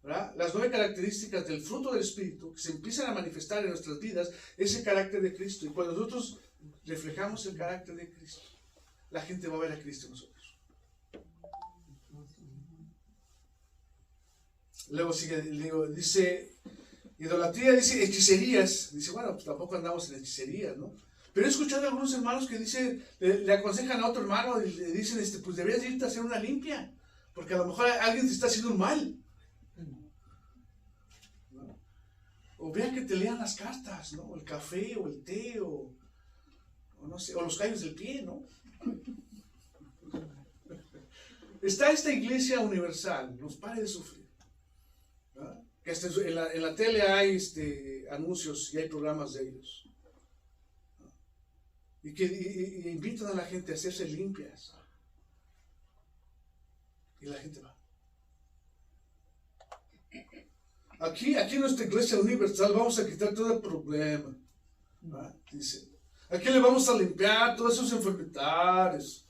¿verdad? Las 9 características del fruto del Espíritu que se empiezan a manifestar en nuestras vidas, es el carácter de Cristo. Y cuando nosotros reflejamos el carácter de Cristo, la gente va a ver a Cristo en nosotros. Luego sigue, dice idolatría, dice hechicerías. Dice, bueno, pues tampoco andamos en hechicerías, ¿no? Pero he escuchado a algunos hermanos que dicen, le aconsejan a otro hermano y le dicen, pues deberías irte a hacer una limpia, porque a lo mejor alguien te está haciendo un mal. ¿No? O vean que te lean las cartas, ¿no? El café, o el té, o no sé, o los callos del pie, ¿no? Está esta iglesia universal, nos pare de sufrir. ¿Verdad? Que hasta en la tele hay anuncios y hay programas de ellos. Y que invitan a la gente a hacerse limpias. Y la gente va. Aquí en nuestra iglesia universal vamos a quitar todo el problema. ¿Verdad? Dice, aquí le vamos a limpiar todas sus enfermedades.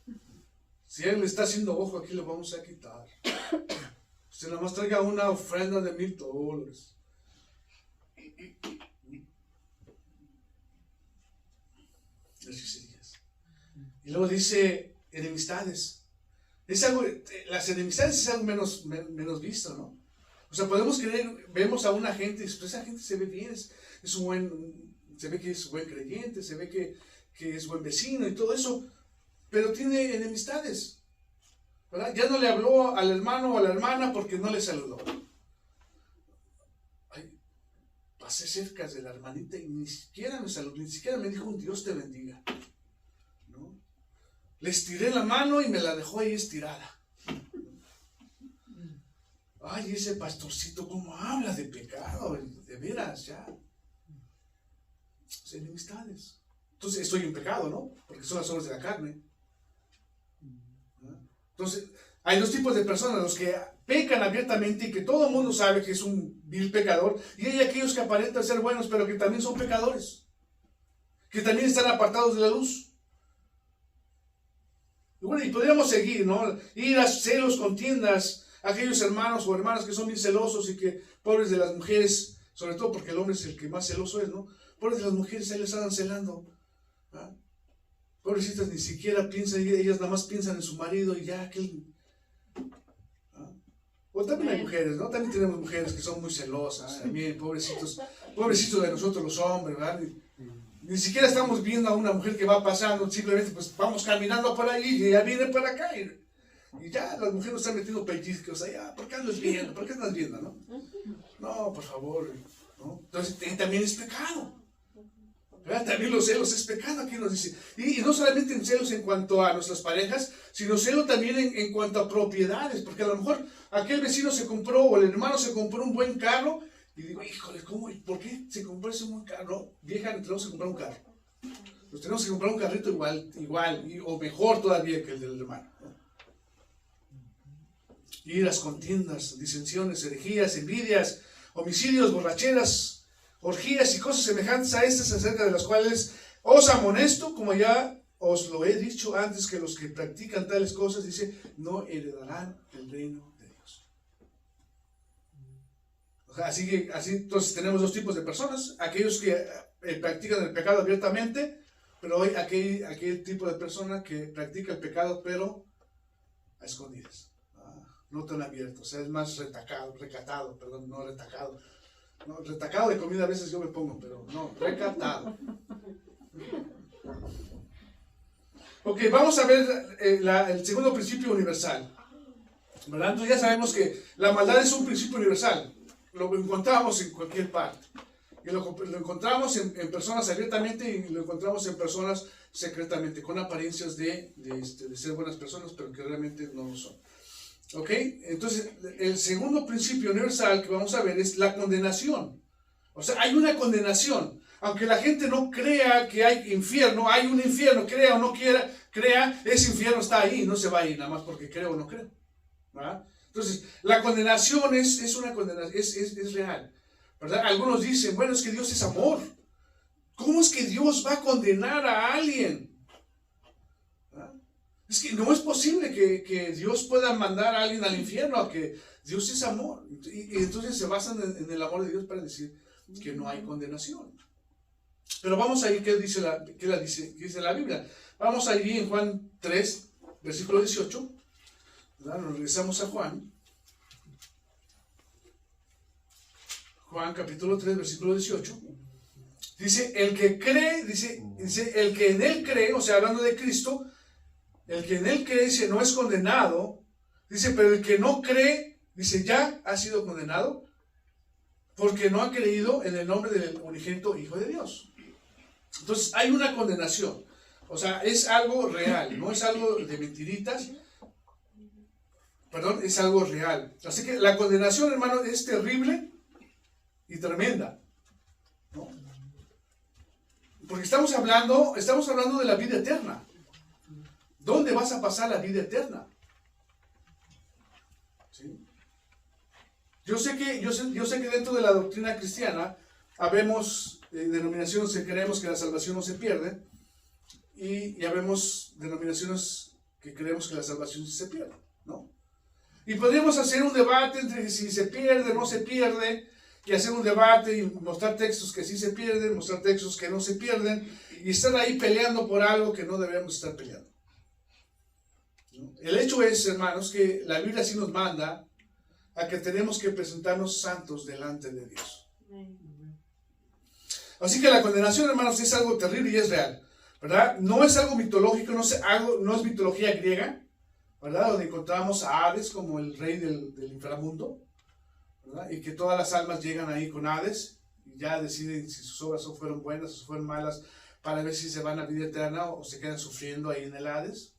Si él le está haciendo ojo, aquí le vamos a quitar. Usted nada más traiga una ofrenda de $1,000. Y luego dice enemistades. Es algo, las enemistades es algo menos visto, ¿no? O sea, podemos creer, vemos a una gente y pues esa gente se ve bien, se ve que es buen creyente, se ve que es buen vecino y todo eso, pero tiene enemistades, ¿verdad? Ya no le habló al hermano o a la hermana porque no le saludó. Ay, pasé cerca de la hermanita y ni siquiera me saludó, ni siquiera me dijo un Dios te bendiga, ¿no? Le estiré la mano y me la dejó ahí estirada. Ay, ese pastorcito, ¿cómo habla de pecado? De veras, ya. Enemistades. Entonces estoy en pecado, ¿no? Porque son las obras de la carne. Entonces, hay 2 tipos de personas, los que pecan abiertamente y que todo el mundo sabe que es un vil pecador, y hay aquellos que aparentan ser buenos, pero que también son pecadores, que también están apartados de la luz. Y bueno, y podríamos seguir, ¿no? Iras, celos, contiendas, aquellos hermanos o hermanas que son bien celosos y que, pobres de las mujeres, sobre todo porque el hombre es el que más celoso es, ¿no? Pobres de las mujeres, ahí les andan celando. ¿Ah? Pobrecitas, ni siquiera piensan, ellas nada más piensan en su marido y ya, aquel. ¿Ah? O también hay mujeres, ¿no? También tenemos mujeres que son muy celosas, también, pobrecitos de nosotros los hombres, ¿verdad? Ni siquiera estamos viendo a una mujer que va pasando, simplemente pues vamos caminando por ahí y ella viene para acá y ya las mujeres nos están metiendo pellizcos ahí, ¿por qué andas viendo? ¿Por qué andas viendo, no? No, por favor, ¿no? Entonces también es pecado. ¿Verdad? También los celos es pecado, aquí nos dice. Y no solamente en celos en cuanto a nuestras parejas, sino celo también en cuanto a propiedades, porque a lo mejor aquel vecino se compró o el hermano se compró un buen carro y digo, híjole, ¿cómo? ¿Por qué se compró ese buen carro? No, vieja, tenemos que comprar un carro. Nos tenemos que comprar un carrito igual o mejor todavía que el del hermano, ¿no? Iras, contiendas, disensiones, herejías, envidias, homicidios, borracheras, orgías y cosas semejantes a estas, acerca de las cuales os amonesto, como ya os lo he dicho antes, que los que practican tales cosas, dice, no heredarán el reino de Dios. Así entonces tenemos dos tipos de personas, aquellos que practican el pecado abiertamente, pero hay aquel tipo de persona que practica el pecado pero a escondidas, no tan abierto, o sea, es más retacado, no, retacado de comida a veces yo me pongo, pero no, recatado. Ok, vamos a ver el segundo principio universal, ¿verdad? Entonces ya sabemos que la maldad es un principio universal, lo encontramos en cualquier parte, y lo encontramos en personas abiertamente y lo encontramos en personas secretamente, con apariencias de ser buenas personas, pero que realmente no lo son. Ok, entonces el segundo principio universal que vamos a ver es la condenación. O sea, hay una condenación. Aunque la gente no crea que hay infierno, hay un infierno, crea o no crea, ese infierno está ahí, no se va a ir nada más porque creo o no creo, ¿verdad? Entonces, la condenación es una condenación, es real, ¿verdad? Algunos dicen, bueno, es que Dios es amor. ¿Cómo es que Dios va a condenar a alguien? Es que no es posible que Dios pueda mandar a alguien al infierno, a que Dios es amor. Y entonces se basan en el amor de Dios para decir que no hay condenación. Pero vamos a ir, ¿qué dice la Biblia? Vamos a ir en Juan 3, versículo 18. ¿Verdad? Nos regresamos a Juan. Juan capítulo 3, versículo 18. Dice, el que cree, dice, el que en él cree, o sea, hablando de Cristo, el que en él cree, dice, no es condenado. Dice, pero el que no cree, dice, ya ha sido condenado porque no ha creído en el nombre del unigénito Hijo de Dios. Entonces, hay una condenación. O sea, es algo real, no es algo de mentiritas. Perdón, es algo real. Así que la condenación, hermano, es terrible y tremenda, ¿no? Porque estamos hablando de la vida eterna. ¿Dónde vas a pasar la vida eterna? ¿Sí? Yo sé que dentro de la doctrina cristiana habemos denominaciones que creemos que la salvación no se pierde y habemos denominaciones que creemos que la salvación sí se pierde, ¿no? Y podríamos hacer un debate entre si se pierde o no se pierde, y hacer un debate y mostrar textos que sí se pierden, mostrar textos que no se pierden, y estar ahí peleando por algo que no debemos estar peleando. El hecho es, hermanos, que la Biblia sí nos manda a que tenemos que presentarnos santos delante de Dios. Así que la condenación, hermanos, es algo terrible y es real, ¿verdad? No es algo mitológico, no es mitología griega, ¿verdad? Donde encontramos a Hades como el rey del inframundo, ¿verdad? Y que todas las almas llegan ahí con Hades y ya deciden si sus obras fueron buenas o fueron malas para ver si se van a vida eterna o se quedan sufriendo ahí en el Hades,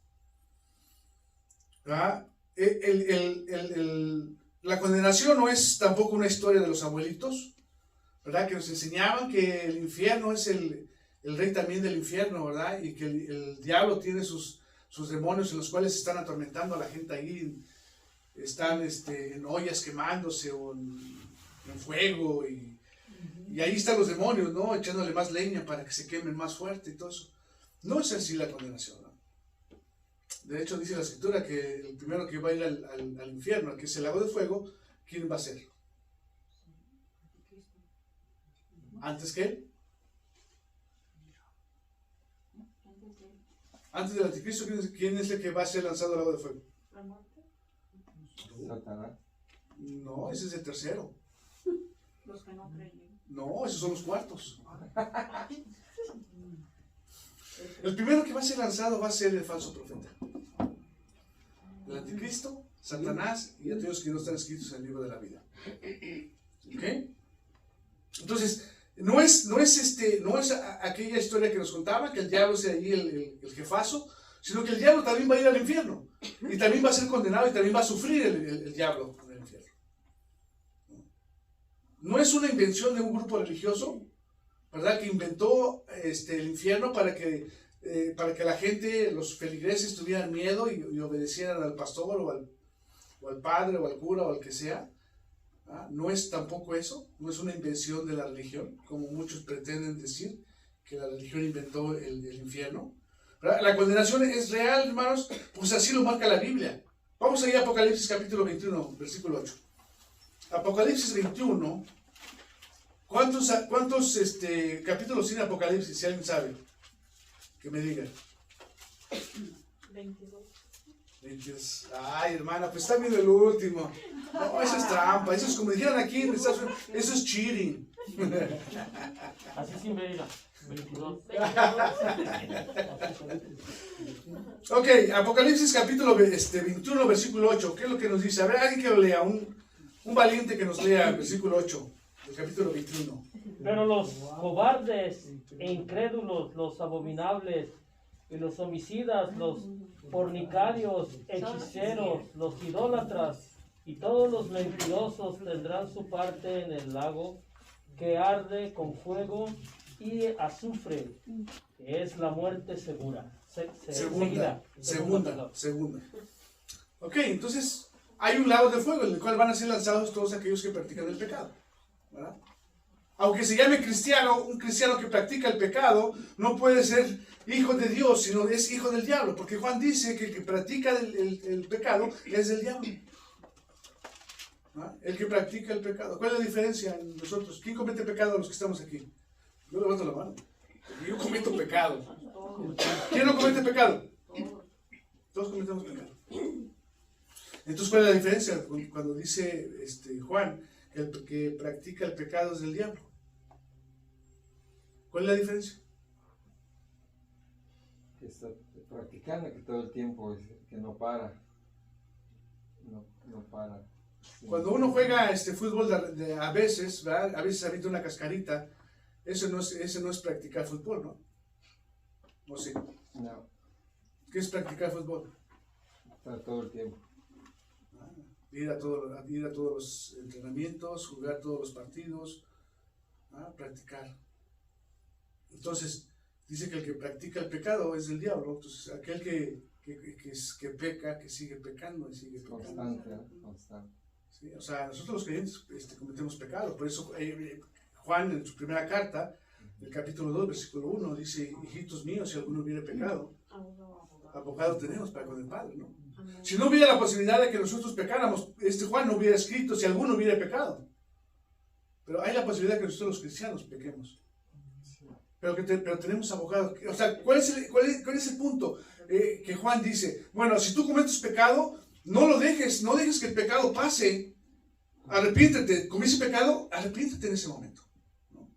¿verdad? La condenación no es tampoco una historia de los abuelitos, ¿verdad? Que nos enseñaban que el infierno es el rey también del infierno, ¿verdad? Y que el diablo tiene sus demonios en los cuales están atormentando a la gente ahí, están en ollas quemándose o en fuego y ahí están los demonios, ¿no? Echándole más leña para que se quemen más fuerte y todo eso. No es así la condenación, ¿no? De hecho dice la escritura que el primero que va a ir al infierno, que es el lago de fuego, ¿quién va a ser? ¿Antes que él? Antes del anticristo, ¿quién es el que va a ser lanzado al lago de fuego?
¿La muerte?
Satanás.
No, ese es el tercero.
Los que no creen.
No, esos son los cuartos. El primero que va a ser lanzado va a ser el falso profeta. El anticristo, Satanás y aquellos que no están escritos en el libro de la vida. ¿Ok? Entonces, no es aquella historia que nos contaba, que el diablo sea allí el jefazo, sino que el diablo también va a ir al infierno. Y también va a ser condenado y también va a sufrir el diablo en el infierno. No es una invención de un grupo religioso, ¿verdad? Que inventó el infierno para que la gente, los feligreses, tuvieran miedo y obedecieran al pastor o al padre o al cura o al que sea. No es tampoco eso, no es una invención de la religión, como muchos pretenden decir, que la religión inventó el infierno. ¿Verdad? La condenación es real, hermanos, pues así lo marca la Biblia. Vamos a ir a Apocalipsis capítulo 21, versículo 8. Apocalipsis 21. ¿Cuántos capítulos tiene Apocalipsis? Si alguien sabe, que me diga.
22.
22. Ay, hermana, pues está viendo el último. No, eso es trampa. Eso es como dijeron aquí en Estados Unidos. Eso es cheating.
Así siempre diga. 22.
Ok, Apocalipsis capítulo 21, versículo 8. ¿Qué es lo que nos dice? A ver, alguien que lo lea. Un valiente que nos lea el versículo 8 del capítulo 21.
Pero los cobardes e incrédulos, los abominables y los homicidas, los fornicarios, hechiceros, los idólatras y todos los mentirosos tendrán su parte en el lago que arde con fuego y azufre, que es la muerte segura.
Segunda. Ok, entonces hay un lago de fuego en el cual van a ser lanzados todos aquellos que practican el pecado, ¿verdad? Aunque se llame cristiano, un cristiano que practica el pecado no puede ser hijo de Dios, sino es hijo del diablo, porque Juan dice que el que practica el pecado es del diablo. ¿Ah? El que practica el pecado. ¿Cuál es la diferencia en nosotros? ¿Quién comete pecado a los que estamos aquí? Yo levanto la mano. Porque yo cometo pecado. ¿Quién no comete pecado? Todos cometemos pecado. Entonces, ¿cuál es la diferencia cuando dice Juan que el que practica el pecado es del diablo? ¿Cuál es la diferencia?
Que está practicando, que todo el tiempo que no para. No para. Sí.
Cuando uno juega fútbol a veces, ¿verdad? A veces avienta una cascarita, eso no es practicar fútbol, ¿no? ¿O sí?
No,
¿Qué es practicar fútbol?
está todo el tiempo.
Ir a todos los entrenamientos, jugar todos los partidos, practicar. Entonces, dice que el que practica el pecado es del diablo. Entonces, aquel que peca, que sigue pecando y sigue pecando.
Constante.
¿Sí? O sea, nosotros los creyentes cometemos pecado. Por eso Juan en su primera carta, el capítulo 2, versículo 1, dice: hijitos míos, si alguno hubiera pecado, abogado tenemos para con el Padre, ¿no? Si no hubiera la posibilidad de que nosotros pecáramos, Juan no hubiera escrito si alguno hubiera pecado. Pero hay la posibilidad de que nosotros los cristianos pequemos. Pero tenemos abogados. O sea, ¿cuál es el punto? Que Juan dice: bueno, si tú cometes pecado, no dejes que el pecado pase. Arrepiéntete. ¿Cometiste pecado? Arrepiéntete en ese momento, ¿no?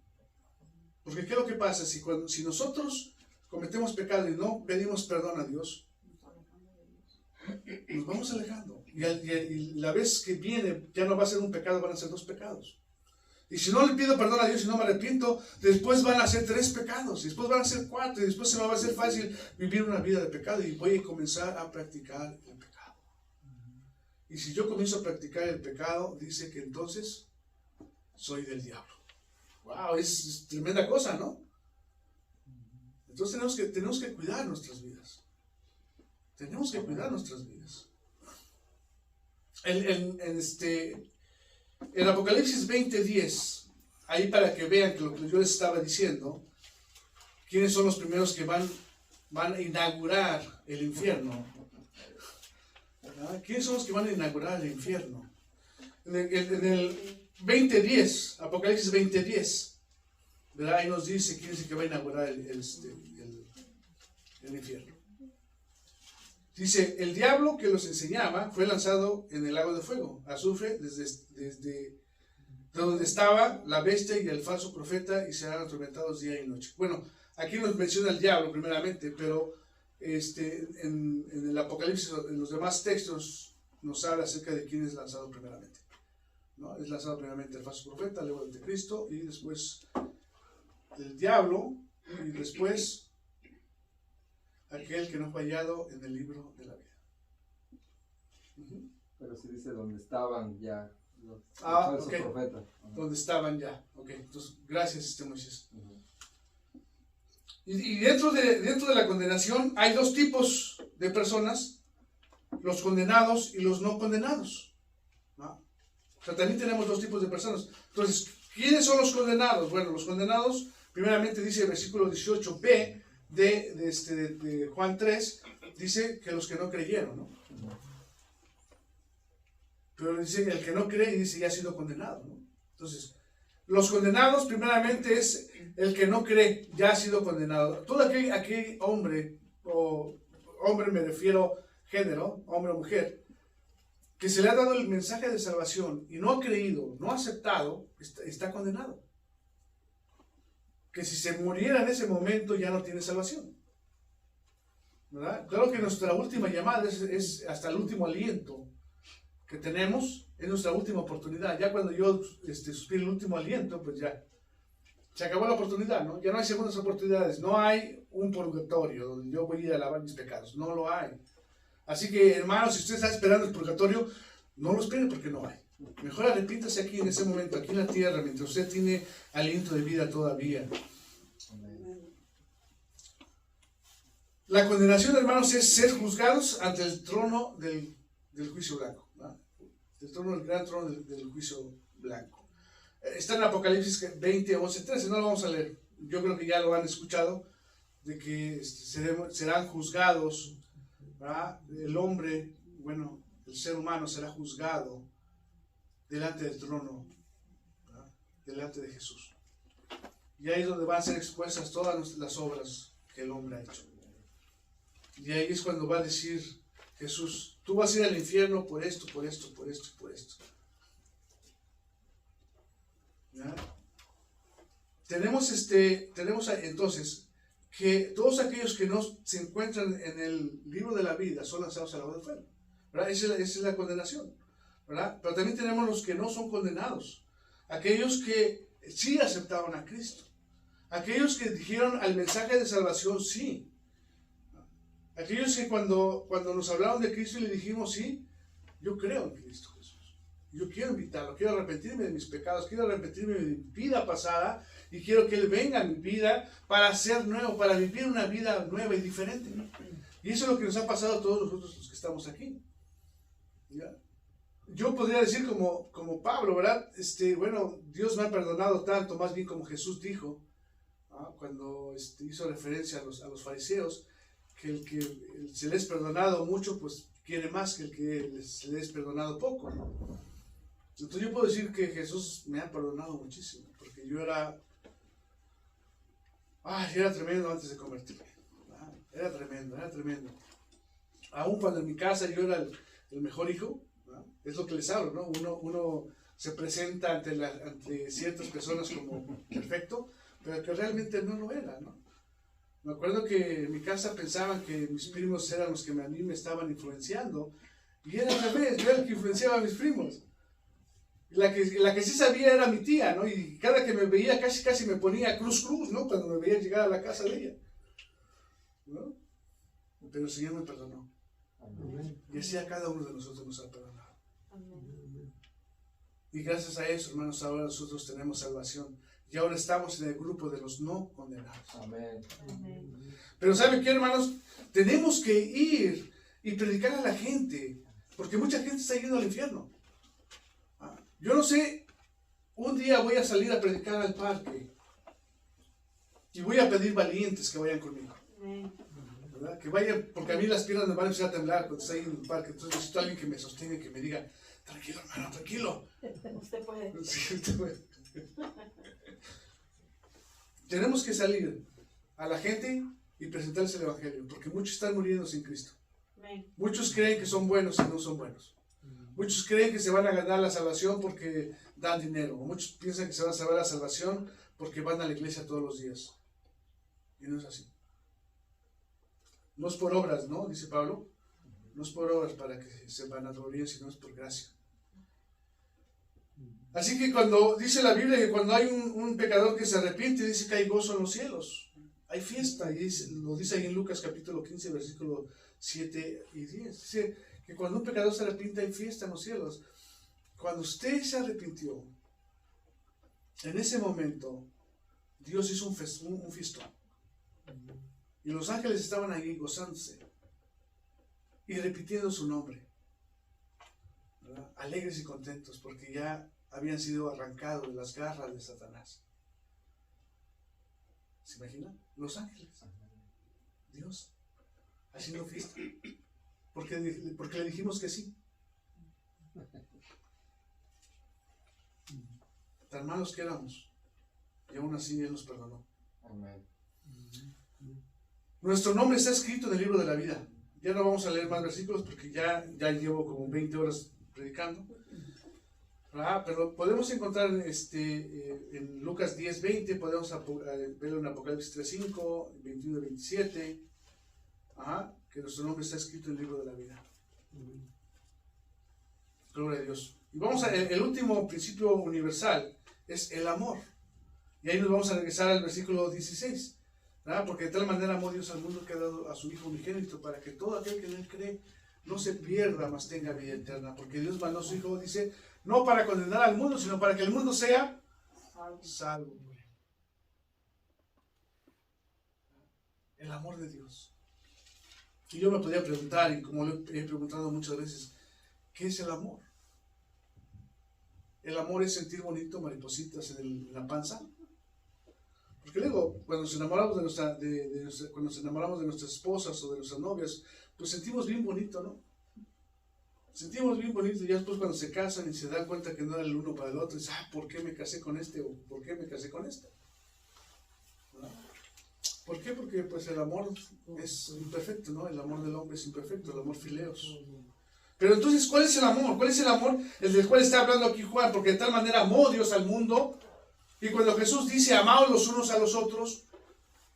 Porque ¿qué es lo que pasa? Si nosotros cometemos pecado y no pedimos perdón a Dios, nos vamos alejando. Y la vez que viene ya no va a ser un pecado, van a ser 2 pecados. Y si no le pido perdón a Dios y no me arrepiento, después van a ser 3 pecados, y después van a ser 4, y después se me va a hacer fácil vivir una vida de pecado y voy a comenzar a practicar el pecado. Y si yo comienzo a practicar el pecado, dice que entonces soy del diablo. ¡Wow! Es tremenda cosa, ¿no? Entonces tenemos que cuidar nuestras vidas. Tenemos que cuidar nuestras vidas. En Apocalipsis 20:10, ahí para que vean que lo que yo les estaba diciendo, quiénes son los primeros que van a inaugurar el infierno. ¿Verdad? ¿Quiénes son los que van a inaugurar el infierno? En el 20:10, Apocalipsis 20:10, ¿verdad? Ahí nos dice quién es el que va a inaugurar el infierno. Dice: el diablo que los enseñaba fue lanzado en el lago de fuego, azufre, desde donde estaba la bestia y el falso profeta, y serán atormentados día y noche. Bueno, aquí nos menciona el diablo primeramente, pero en el Apocalipsis, en los demás textos, nos habla acerca de quién es lanzado primeramente, ¿no? Es lanzado primeramente el falso profeta, luego el anticristo, y después el diablo, y después aquel que no fue hallado en el libro de la vida.
Pero si dice donde estaban ya los
falsos
falsos profetas.
Donde estaban ya. Ok, entonces, gracias, Moisés. Y dentro de la condenación hay 2 tipos de personas: los condenados y los no condenados, ¿no? O sea, también tenemos 2 tipos de personas. Entonces, ¿quiénes son los condenados? Bueno, los condenados, primeramente dice el versículo 18b de Juan 3, dice que los que no creyeron, ¿no? pero dice el que no cree, dice ya ha sido condenado, ¿no? Entonces, los condenados primeramente es el que no cree, ya ha sido condenado. Todo aquel hombre, o hombre me refiero género, hombre o mujer, que se le ha dado el mensaje de salvación y no ha creído, no ha aceptado, está condenado. Que si se muriera en ese momento ya no tiene salvación, ¿verdad? Claro que nuestra última llamada es hasta el último aliento que tenemos, es nuestra última oportunidad. Ya cuando yo suspiro el último aliento, pues ya se acabó la oportunidad, ¿no? Ya no hay segundas oportunidades, no hay un purgatorio donde yo voy a ir a lavar mis pecados, no lo hay. Así que, hermanos, si usted está esperando el purgatorio, no lo espere porque no hay. Mejor arrepíntase aquí en ese momento, aquí en la tierra, mientras usted tiene aliento de vida todavía. La condenación, hermanos, es ser juzgados ante el trono del juicio blanco, ¿no? El gran trono del juicio blanco. Está en Apocalipsis 20, 11, 13, no lo vamos a leer. Yo creo que ya lo han escuchado, de que serán juzgados, ¿verdad? El hombre, bueno, el ser humano será juzgado delante del trono, ¿verdad? Delante de Jesús. Y ahí es donde van a ser expuestas todas las obras que el hombre ha hecho. Y ahí es cuando va a decir Jesús, tú vas a ir al infierno por esto, por esto, por esto, por esto. ¿Ya? Tenemos entonces que todos aquellos que no se encuentran en el libro de la vida son lanzados al lago del fuego, ¿verdad? Esa es la condenación, ¿verdad? Pero también tenemos los que no son condenados, aquellos que sí aceptaron a Cristo, aquellos que dijeron al mensaje de salvación sí, aquellos que cuando nos hablaron de Cristo y le dijimos sí, yo creo en Cristo Jesús, yo quiero invitarlo, quiero arrepentirme de mis pecados, quiero arrepentirme de mi vida pasada y quiero que Él venga a mi vida para ser nuevo, para vivir una vida nueva y diferente. Y eso es lo que nos ha pasado a todos nosotros los que estamos aquí. ¿Ya? Yo podría decir como Pablo, ¿verdad? Bueno, Dios me ha perdonado tanto, más bien como Jesús dijo, ¿no? Cuando hizo referencia a los fariseos, que el que se les es perdonado mucho, pues quiere más que el que se les es perdonado poco, ¿no? Entonces yo puedo decir que Jesús me ha perdonado muchísimo, porque yo era tremendo antes de convertirme. Era tremendo. Aún cuando en mi casa yo era el mejor hijo, ¿no? Es lo que les hablo, ¿no? Uno se presenta ante ciertas personas como perfecto, pero que realmente no lo era, ¿no? Me acuerdo que en mi casa pensaban que mis primos eran los que a mí me estaban influenciando, y era al revés, yo era el que influenciaba a mis primos. La que sí sabía era mi tía, ¿no? Y cada que me veía casi me ponía cruz, ¿no? Cuando me veía llegar a la casa de ella, ¿no? Pero el Señor me perdonó. Amén. Y así a cada uno de nosotros nos ha perdonado. Amén. Y gracias a eso, hermanos, ahora nosotros tenemos salvación. Y ahora estamos en el grupo de los no condenados. Amén. Amén. Pero ¿saben qué, hermanos? Tenemos que ir y predicar a la gente, porque mucha gente está yendo al infierno. Yo no sé, un día voy a salir a predicar al parque y voy a pedir valientes que vayan conmigo, ¿verdad? Que vayan, porque a mí las piernas me van a empezar a temblar cuando estoy en el parque. Entonces necesito a alguien que me sostenga y que me diga, tranquilo hermano, tranquilo.
Usted puede.
Sí, usted puede. Tenemos que salir a la gente y presentarles el Evangelio, porque muchos están muriendo sin Cristo. Muchos creen que son buenos y no son buenos. Muchos creen que se van a ganar la salvación porque dan dinero. Muchos piensan que se van a salvar la salvación porque van a la iglesia todos los días. Y no es así. No es por obras, ¿no? Dice Pablo. No es por obras para que se vanaglorien, sino es por gracia. Así que cuando dice la Biblia que cuando hay un pecador que se arrepiente, dice que hay gozo en los cielos. Hay fiesta. Y lo dice ahí en Lucas capítulo 15, versículo 7 y 10. Dice que cuando un pecador se arrepiente hay fiesta en los cielos. Cuando usted se arrepintió, en ese momento Dios hizo un fiestón. Y los ángeles estaban ahí gozándose y repitiendo su nombre, ¿verdad? Alegres y contentos porque ya habían sido arrancados de las garras de Satanás. ¿Se imaginan? Los ángeles, Dios haciendo fiesta porque le dijimos que sí. tan malos que éramos, y aún así Él nos perdonó.
Amén.
Nuestro nombre está escrito en el libro de la vida. Ya no vamos a leer más versículos porque ya llevo como 20 horas predicando. Pero podemos encontrar en Lucas 10:20, podemos verlo en Apocalipsis 3:5, 21-27, que nuestro nombre está escrito en el libro de la vida. Gloria a Dios. Y vamos el último principio universal es el amor. Y ahí nos vamos a regresar al versículo 16. Porque de tal manera amó Dios al mundo que ha dado a su Hijo unigénito para que todo aquel que en Él cree no se pierda, mas tenga vida eterna. Porque Dios mandó a su Hijo, dice, no para condenar al mundo, sino para que el mundo sea salvo. El amor de Dios. Y yo me podía preguntar, y como lo he preguntado muchas veces, ¿qué es el amor? ¿El amor es sentir bonito, maripositas en la panza? Porque luego, cuando nos enamoramos cuando nos enamoramos de nuestras esposas o de nuestras novias, pues sentimos bien bonito, ¿no? Sentimos bien bonito, y ya después cuando se casan y se dan cuenta que no era el uno para el otro, dicen, ¿por qué me casé con este? ¿O por qué me casé con esta? ¿No? ¿Por qué? Porque pues el amor es imperfecto, ¿no? El amor del hombre es imperfecto, el amor fileos. Pero entonces, ¿cuál es el amor? ¿Cuál es el amor? El del cual está hablando aquí Juan, porque de tal manera amó Dios al mundo. Y cuando Jesús dice, amaos los unos a los otros,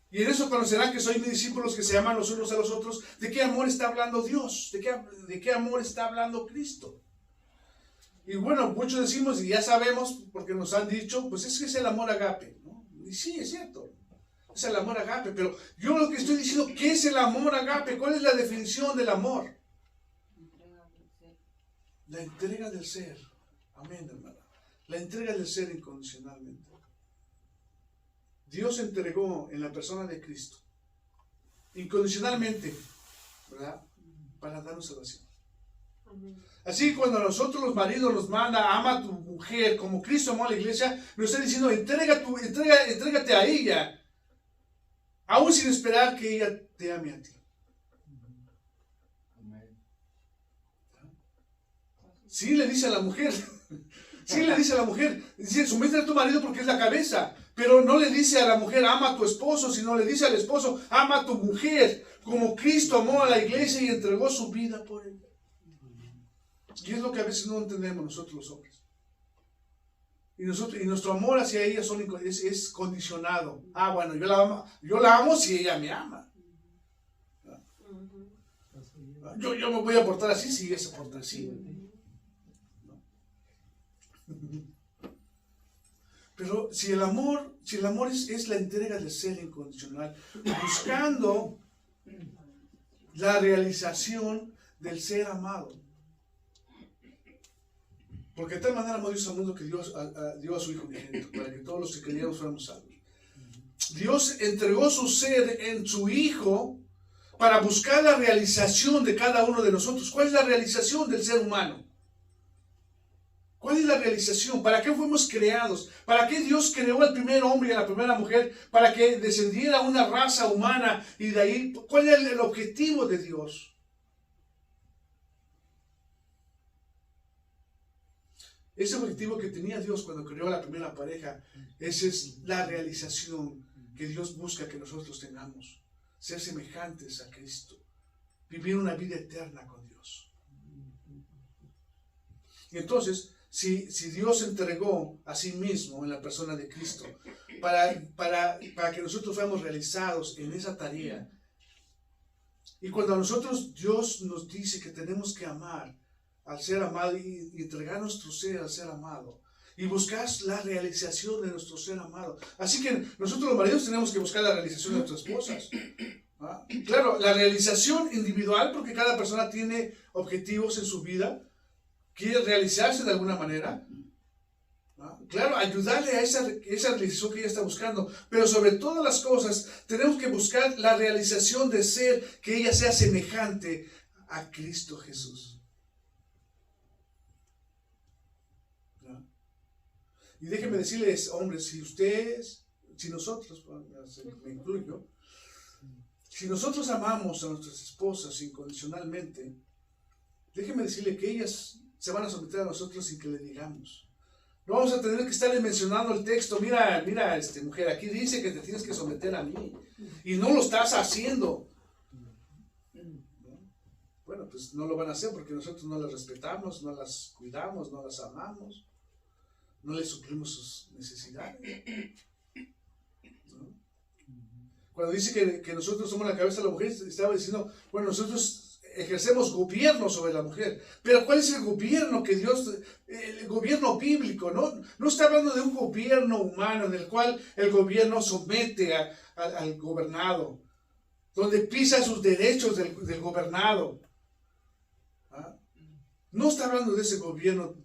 y en eso conocerán que soy mis discípulos que se aman los unos a los otros, ¿de qué amor está hablando Dios? ¿De qué amor está hablando Cristo? Y bueno, muchos decimos, y ya sabemos, porque nos han dicho, pues es que es el amor agape, ¿no? Y sí, es cierto, es el amor agape, pero yo lo que estoy diciendo, ¿qué es el amor agape? ¿Cuál es la definición del amor? La entrega del ser. Amén, hermana. La entrega del ser incondicionalmente. Dios entregó en la persona de Cristo incondicionalmente, ¿verdad? Para darnos salvación. Así que cuando a nosotros los maridos nos manda, ama a tu mujer como Cristo amó a la iglesia, nos está diciendo, entrégate a ella, aún sin esperar que ella te ame a ti. Sí le dice a la mujer, dice, somete a tu marido porque es la cabeza, pero no le dice a la mujer, ama a tu esposo, sino le dice al esposo, ama a tu mujer, como Cristo amó a la iglesia y entregó su vida por ella. Y es lo que a veces no entendemos nosotros los hombres. Y nuestro amor hacia ella es condicionado. Bueno, yo la amo si ella me ama. Yo me voy a portar así si ella se porta así. Pero si el amor es la entrega del ser incondicional, buscando la realización del ser amado. Porque de tal manera amó Dios al mundo que dio a su Hijo unigénito, para que todos los que creíamos fuéramos salvos. Dios entregó su ser en su Hijo para buscar la realización de cada uno de nosotros. ¿Cuál es la realización del ser humano? ¿Cuál es la realización? ¿Para qué fuimos creados? ¿Para qué Dios creó al primer hombre y a la primera mujer? Para que descendiera una raza humana y de ahí, ¿cuál es el objetivo de Dios? Ese objetivo que tenía Dios cuando creó a la primera pareja, esa es la realización que Dios busca que nosotros tengamos. Ser semejantes a Cristo. Vivir una vida eterna con Dios. Y entonces, si Dios entregó a sí mismo en la persona de Cristo para que nosotros fuéramos realizados en esa tarea, y cuando a nosotros Dios nos dice que tenemos que amar al ser amado y entregar nuestro ser al ser amado y buscar la realización de nuestro ser amado, así que nosotros los maridos tenemos que buscar la realización de nuestras esposas. Claro, la realización individual, porque cada persona tiene objetivos en su vida, quiere realizarse de alguna manera. Claro, ayudarle a esa realización que ella está buscando, pero sobre todas las cosas tenemos que buscar la realización de ser, que ella sea semejante a Cristo Jesús. Y déjenme decirles, hombres, si nosotros, me incluyo, si nosotros amamos a nuestras esposas incondicionalmente, déjenme decirle que ellas se van a someter a nosotros sin que le digamos. No vamos a tener que estarle mencionando el texto. Mira, mujer, aquí dice que te tienes que someter a mí. Y no lo estás haciendo. Bueno, pues no lo van a hacer porque nosotros no las respetamos, no las cuidamos, no las amamos, no les suplimos sus necesidades. ¿No? Cuando dice que nosotros somos la cabeza de la mujer, estaba diciendo, bueno, nosotros ejercemos gobierno sobre la mujer. Pero ¿cuál es el gobierno que Dios, el gobierno bíblico? No está hablando de un gobierno humano en el cual el gobierno somete al gobernado, donde pisa sus derechos del gobernado. ¿Ah? No está hablando de ese gobierno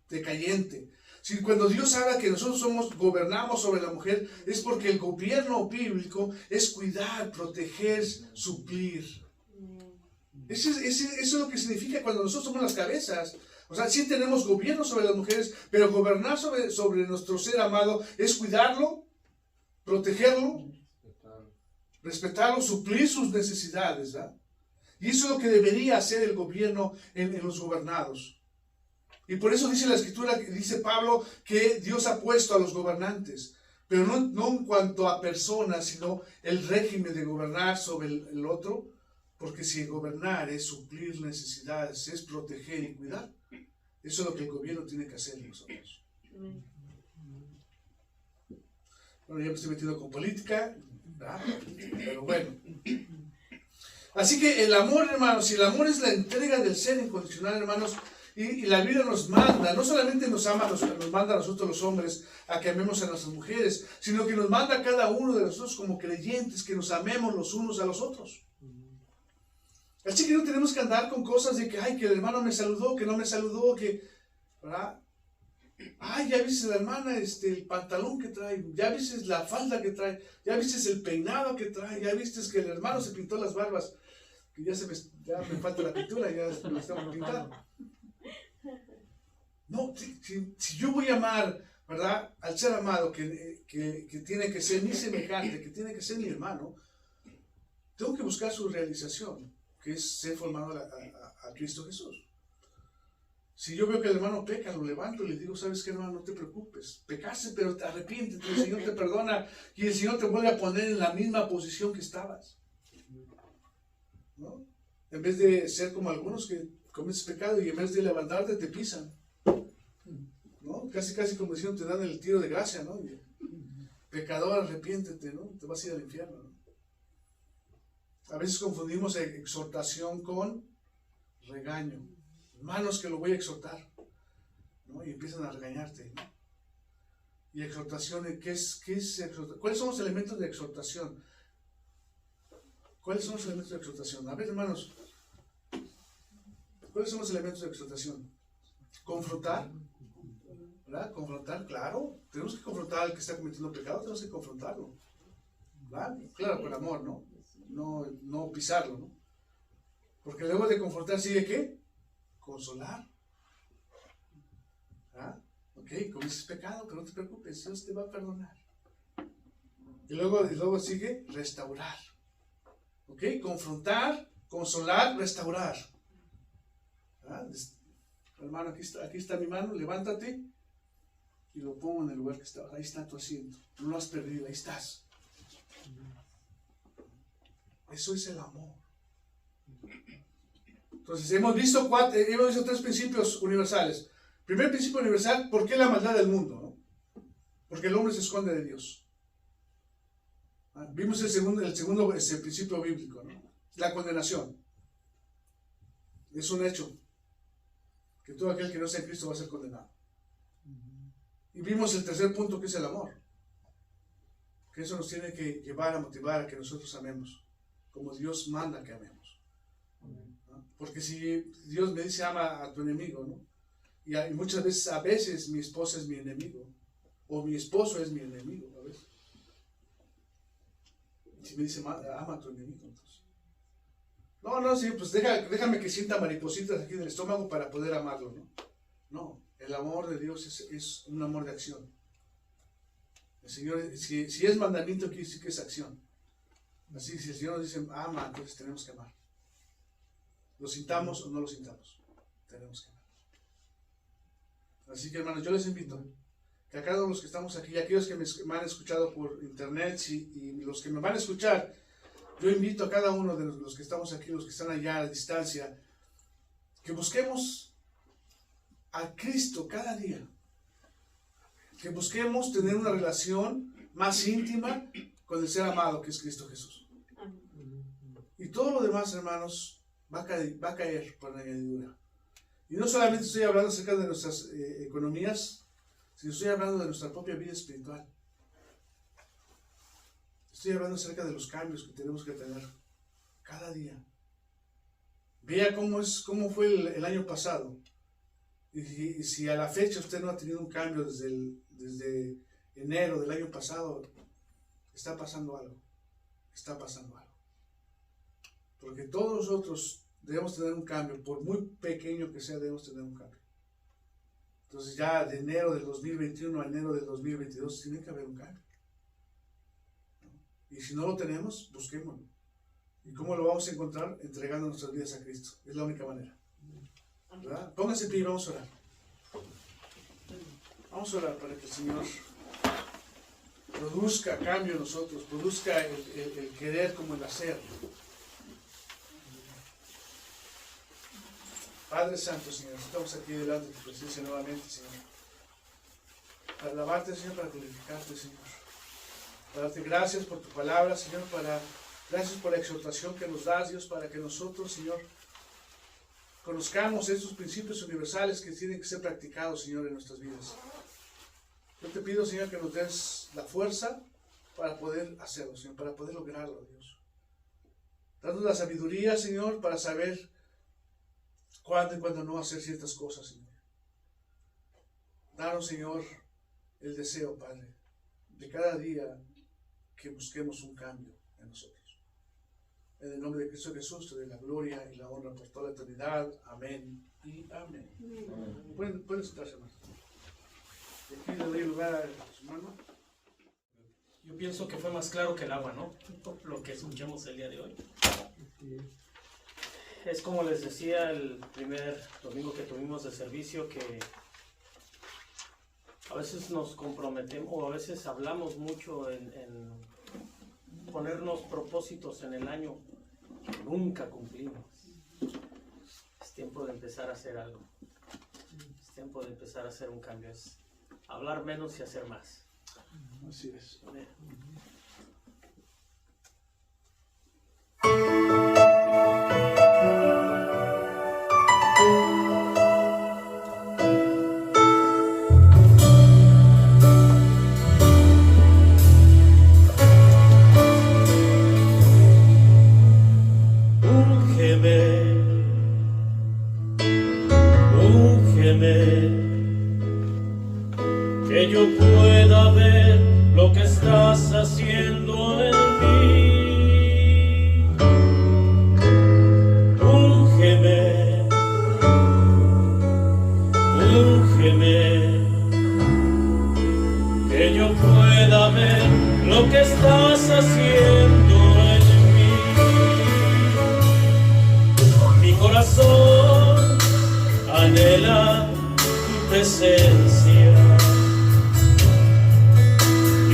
decayente. Si cuando Dios habla que nosotros gobernamos sobre la mujer, es porque el gobierno bíblico es cuidar, proteger, suplir. Eso es lo que significa cuando nosotros somos las cabezas. O sea, sí tenemos gobierno sobre las mujeres, pero gobernar sobre nuestro ser amado es cuidarlo, protegerlo, respetarlo, suplir sus necesidades. ¿Verdad? Y eso es lo que debería hacer el gobierno en los gobernados. Y por eso dice la Escritura, dice Pablo, que Dios ha puesto a los gobernantes, pero no en cuanto a personas, sino el régimen de gobernar sobre el otro. Porque si gobernar es suplir necesidades, es proteger y cuidar, eso es lo que el gobierno tiene que hacer en nosotros. Bueno, ya me estoy metiendo con política, ¿verdad? Pero bueno. Así que el amor, hermanos, si el amor es la entrega del ser incondicional, hermanos, y la Biblia nos manda, no solamente nos manda a nosotros los hombres a que amemos a nuestras mujeres, sino que nos manda a cada uno de nosotros como creyentes que nos amemos los unos a los otros. Así que no tenemos que andar con cosas de que, ay, que el hermano me saludó, que no me saludó, que, ¿verdad? Ay, ya viste la hermana, el pantalón que trae, ya viste la falda que trae, ya viste el peinado que trae, ya viste que el hermano se pintó las barbas, que ya me falta la pintura, ya me las tengo que pintar. No, si yo voy a amar, ¿verdad? Al ser amado, que tiene que ser mi semejante, que tiene que ser mi hermano, tengo que buscar su realización, que es ser formado a Cristo Jesús. Si yo veo que el hermano peca, lo levanto y le digo, ¿sabes qué, hermano? No te preocupes, pecaste, pero te arrepiéntete, el Señor te perdona y el Señor te vuelve a poner en la misma posición que estabas. ¿No? En vez de ser como algunos que cometes pecado y en vez de levantarte te pisan. ¿No? Casi como diciendo, te dan el tiro de gracia, ¿no? Pecador, arrepiéntete, ¿no? Te vas a ir al infierno, ¿no? A veces confundimos exhortación con regaño. Hermanos, que lo voy a exhortar, ¿no? Y empiezan a regañarte, ¿no? Y exhortación, ¿qué es exhortación? ¿Cuáles son los elementos de exhortación? ¿Cuáles son los elementos de exhortación? A ver, hermanos, ¿cuáles son los elementos de exhortación? Confrontar, ¿verdad? Confrontar, claro. Tenemos que confrontar al que está cometiendo pecado, tenemos que confrontarlo, ¿verdad? Claro, con amor, ¿no? No pisarlo, ¿no? Porque luego de confrontar sigue ¿qué? Consolar. ¿Ah? Ok, cometes pecado, pero no te preocupes, Dios te va a perdonar. Y luego sigue restaurar. Ok, confrontar, consolar, restaurar. ¿Ah? Hermano, aquí está mi mano, levántate y lo pongo en el lugar que está. Ahí está tu asiento, no lo has perdido, ahí estás. Eso es el amor. Entonces, hemos visto tres principios universales. Primer principio universal, ¿por qué la maldad del mundo? ¿No? Porque el hombre se esconde de Dios. Vimos el segundo principio bíblico, ¿no? La condenación. Es un hecho. Que todo aquel que no sea en Cristo va a ser condenado. Y vimos el tercer punto, que es el amor. Que eso nos tiene que llevar a motivar a que nosotros amemos como Dios manda que amemos. ¿No? Porque si Dios me dice ama a tu enemigo, ¿no? Y muchas veces, a veces mi esposa es mi enemigo, o mi esposo es mi enemigo, a veces. Si me dice ama a tu enemigo, entonces. No, sí, pues déjame que sienta maripositas aquí en el estómago para poder amarlo, ¿no? No, el amor de Dios es un amor de acción. El Señor, si es mandamiento, quiere decir que es acción. Así, si el Señor nos dice ama, entonces tenemos que amar. Lo sintamos o no lo sintamos, tenemos que amar. Así que, hermanos, yo les invito que a cada uno de los que estamos aquí, aquellos que me han escuchado por internet y los que me van a escuchar, yo invito a cada uno de los que estamos aquí, los que están allá a distancia, que busquemos a Cristo cada día. Que busquemos tener una relación más íntima con el ser amado que es Cristo Jesús. Y todo lo demás, hermanos, va a caer por añadidura. Y no solamente estoy hablando acerca de nuestras economías, sino estoy hablando de nuestra propia vida espiritual. Estoy hablando acerca de los cambios que tenemos que tener cada día. Vea cómo fue el año pasado. Y si a la fecha usted no ha tenido un cambio desde enero del año pasado, está pasando algo. Está pasando algo. Porque todos nosotros debemos tener un cambio, por muy pequeño que sea, debemos tener un cambio. Entonces ya de enero del 2021 a enero del 2022 tiene que haber un cambio. Y si no lo tenemos, busquémoslo. ¿Y cómo lo vamos a encontrar? Entregando nuestras vidas a Cristo. Es la única manera. ¿Verdad? Pónganse en pie y vamos a orar. Vamos a orar para que el Señor produzca cambio en nosotros, produzca el querer como el hacer. Padre Santo, Señor, estamos aquí delante de tu presencia nuevamente, Señor. Para alabarte, Señor, para glorificarte, Señor. Para darte gracias por tu palabra, Señor, gracias por la exhortación que nos das, Dios, para que nosotros, Señor, conozcamos estos principios universales que tienen que ser practicados, Señor, en nuestras vidas. Yo te pido, Señor, que nos des la fuerza para poder hacerlo, Señor, para poder lograrlo, Dios. Danos la sabiduría, Señor, para saber cuándo y cuándo no hacer ciertas cosas, Señor. Danos, Señor, el deseo, Padre, de cada día que busquemos un cambio en nosotros. En el nombre de Cristo Jesús, te doy la gloria y la honra por toda la eternidad. Amén y amén. Pueden sentarse, hermano. Y aquí le doy lugar a su hermano.
Yo pienso que fue más claro que el agua, ¿no? Lo que escuchamos el día de hoy. Es como les decía el primer domingo que tuvimos de servicio, que a veces nos comprometemos o a veces hablamos mucho en ponernos propósitos en el año que nunca cumplimos. Es tiempo de empezar a hacer algo. Es tiempo de empezar a hacer un cambio. Es hablar menos y hacer más.
Así es.
Amén.
Que yo pueda ver lo que estás haciendo en mí. Úngeme, úngeme, que yo pueda ver lo que estás haciendo en mí. Mi corazón anhela tu presencia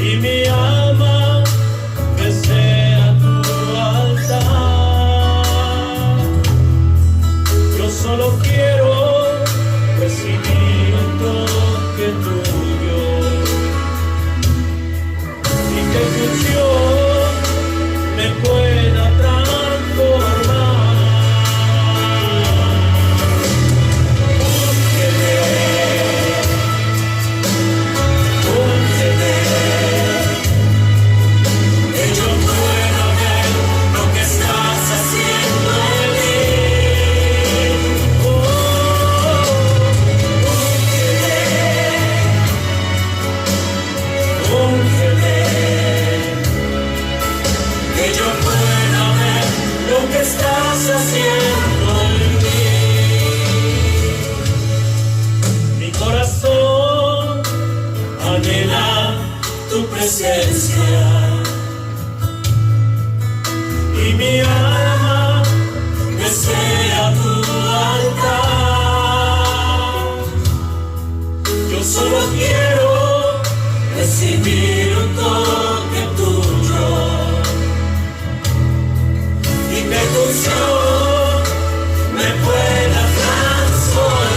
y mi alma desea tu altar. Yo solo quiero recibir un toque tuyo y que tu unción me pueda transformar. Y mi alma desea tu altar.
solo quiero recibir un toque tuyo y que tu unción me pueda transformar.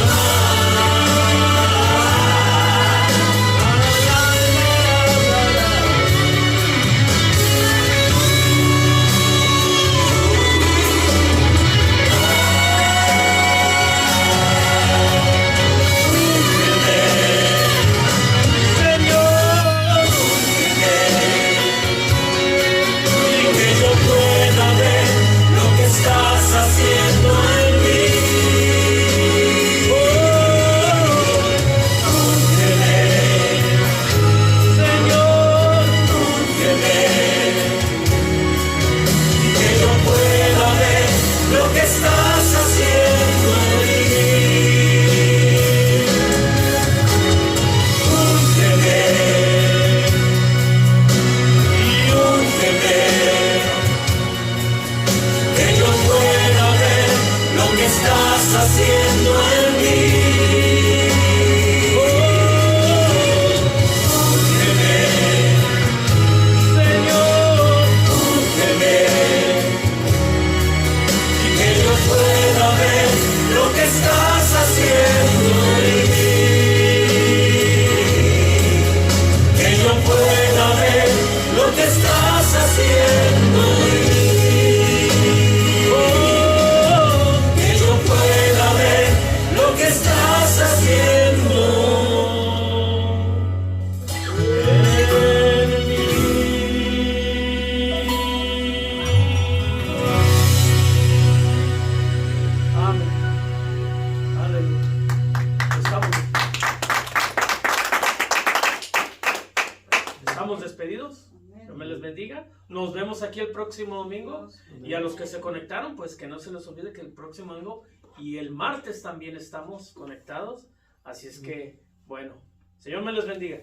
Nos vemos aquí el próximo domingo. Y a los que se conectaron, pues que no se les olvide que el próximo domingo y el martes también estamos conectados. Así es que, bueno, Señor me les bendiga.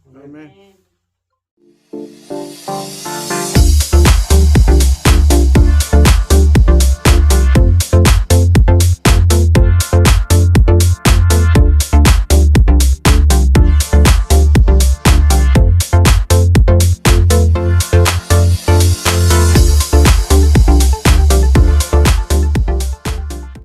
Amén.
Amén.